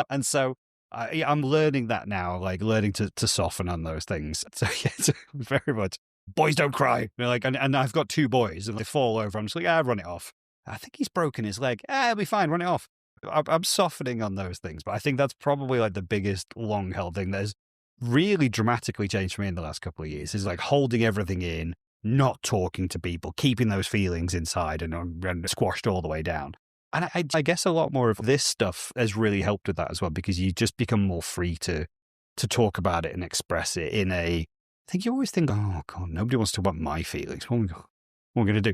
And so I'm learning that now, like learning to soften on those things. So yeah, it's very much, boys don't cry. And I've got 2 boys, and they fall over. I'm just like, run it off. I think he's broken his leg. It'll be fine, run it off. I'm softening on those things. But I think that's probably like the biggest long-held thing that has really dramatically changed for me in the last couple of years, is like holding everything in, not talking to people, keeping those feelings inside and squashed all the way down. And I guess a lot more of this stuff has really helped with that as well, because you just become more free to talk about it and express it in I think you always think, oh God, nobody wants to talk about my feelings. What are we going to do?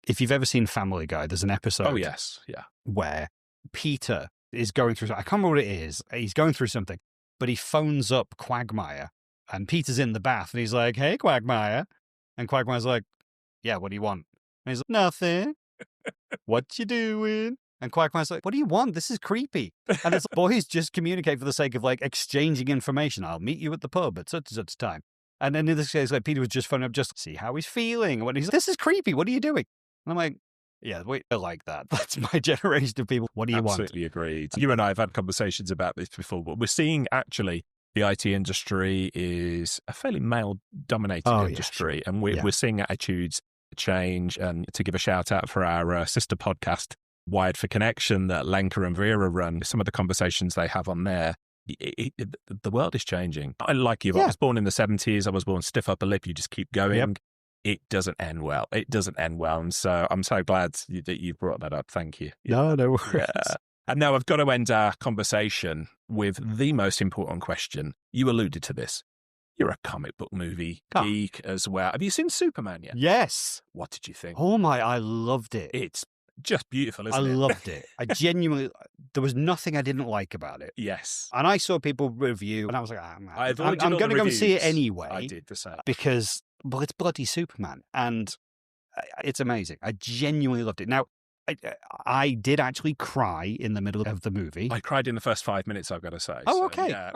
If you've ever seen Family Guy, there's an episode. Oh, yes. Yeah. Where Peter is going through, I can't remember what it is. He's going through something, but he phones up Quagmire, and Peter's in the bath, and he's like, hey, Quagmire. And Quagmire's like, yeah, what do you want? And he's like, nothing. What you doing? And Quagmire's like, what do you want? This is creepy. And it's boys just communicate for the sake of like exchanging information. I'll meet you at the pub at such and such time. And then in this case, like Peter was just phoning up just to see how he's feeling. And when he's like, this is creepy. What are you doing? And I'm like, yeah, I like that. That's my generation of people. What do you want? Absolutely agreed. You and I have had conversations about this before, but we're seeing actually the IT industry is a fairly male-dominated industry, and we're seeing attitudes change. And to give a shout out for our sister podcast, Wired for Connection, that Lenka and Vera run, some of the conversations they have on there the world is changing. I like you. I was born in the 70s. I was born stiff upper lip. You just keep going. Yep. It doesn't end well. It doesn't end well. And so I'm so glad that you brought that up. Thank you. No worries. Yeah. And now I've got to end our conversation with the most important question. You alluded to this. You're a comic book movie geek as well. Have you seen Superman yet? Yes. What did you think? Oh my, I loved it. It's just beautiful, isn't it? I loved it. I genuinely, there was nothing I didn't like about it. Yes. And I saw people review, and I was like, I'm going to go and see it anyway. I did the same. Because, well, it's bloody Superman. And it's amazing. I genuinely loved it. Now, I did actually cry in the middle of the movie. I cried in the first 5 minutes, I've got to say. Oh, so, okay. Yeah.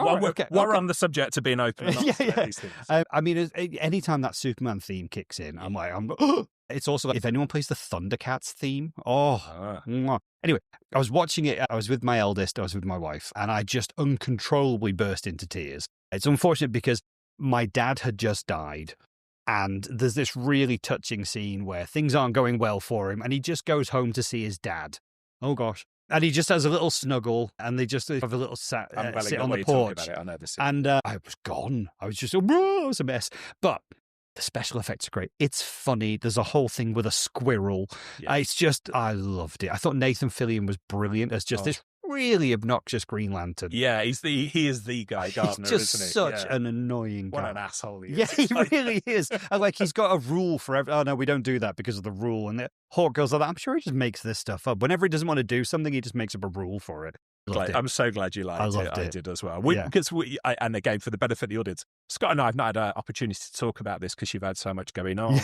We're on the subject of being open. These things. I mean, anytime that Superman theme kicks in, I'm like, it's also like if anyone plays the Thundercats theme. Anyway, I was watching it. I was with my eldest. I was with my wife, and I just uncontrollably burst into tears. It's unfortunate because my dad had just died. And there's this really touching scene where things aren't going well for him, and he just goes home to see his dad. Oh, gosh. And he just has a little snuggle, and they just have a little sit on the porch. And I was gone. I was just, it was a mess. But the special effects are great. It's funny. There's a whole thing with a squirrel. Yeah. It's just, I loved it. I thought Nathan Fillion was brilliant as just this really obnoxious Green Lantern. Yeah, he is the Guy Gardner, he's just isn't he? such an annoying guy. What an asshole he is. Yeah, he really is. And like he's got a rule for every. Oh no, we don't do that because of the rule. And Hawk goes like that. I'm sure he just makes this stuff up. Whenever he doesn't want to do something, he just makes up a rule for it. I'm so glad you liked it. I did as well. Because and again, for the benefit of the audience, Scott and I have not had an opportunity to talk about this because you've had so much going on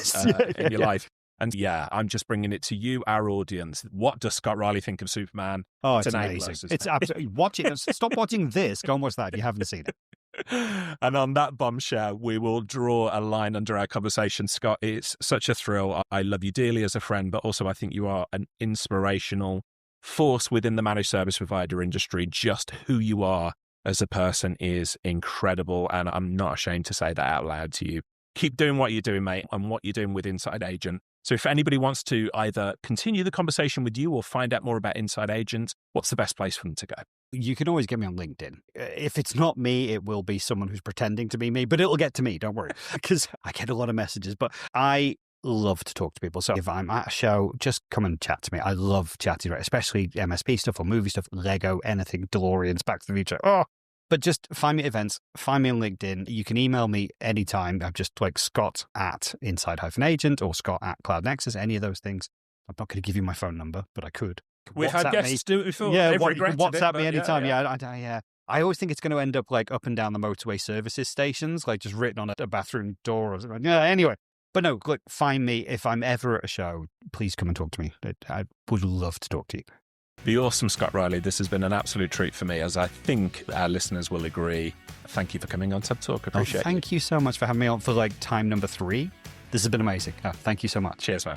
in your life. And I'm just bringing it to you, our audience. What does Scott Riley think of Superman? Oh, it's amazing. It's absolutely, watch it. Stop watching this. Go and watch that if you haven't seen it. And on that bombshell, we will draw a line under our conversation. Scott, it's such a thrill. I love you dearly as a friend, but also I think you are an inspirational force within the managed service provider industry. Just who you are as a person is incredible. And I'm not ashamed to say that out loud to you. Keep doing what you're doing, mate, and what you're doing with Inside Agent. So if anybody wants to either continue the conversation with you or find out more about Inside Agent, what's the best place for them to go? You can always get me on LinkedIn. If it's not me, it will be someone who's pretending to be me, but it'll get to me, don't worry, because I get a lot of messages. But I love to talk to people. So if I'm at a show, just come and chat to me. I love chatting, especially MSP stuff or movie stuff, Lego, anything, DeLoreans, Back to the Future. But just find me at events, find me on LinkedIn. You can email me anytime. I'm just like Scott at Inside-Agent or Scott at Cloud Nexus, any of those things. I'm not going to give you my phone number, but I could. We've had guests do it before. Yeah, WhatsApp me anytime. Yeah. I always think it's going to end up like up and down the motorway services stations, like just written on a bathroom door or something. Yeah, anyway. But no, look, find me. If I'm ever at a show, please come and talk to me. I would love to talk to you. Be awesome, Scott Riley. This has been an absolute treat for me, as I think our listeners will agree. Thank you for coming on TubbTalk. Appreciate it. Thank you so much for having me on for like time number 3. This has been amazing. Thank you so much. Cheers, man.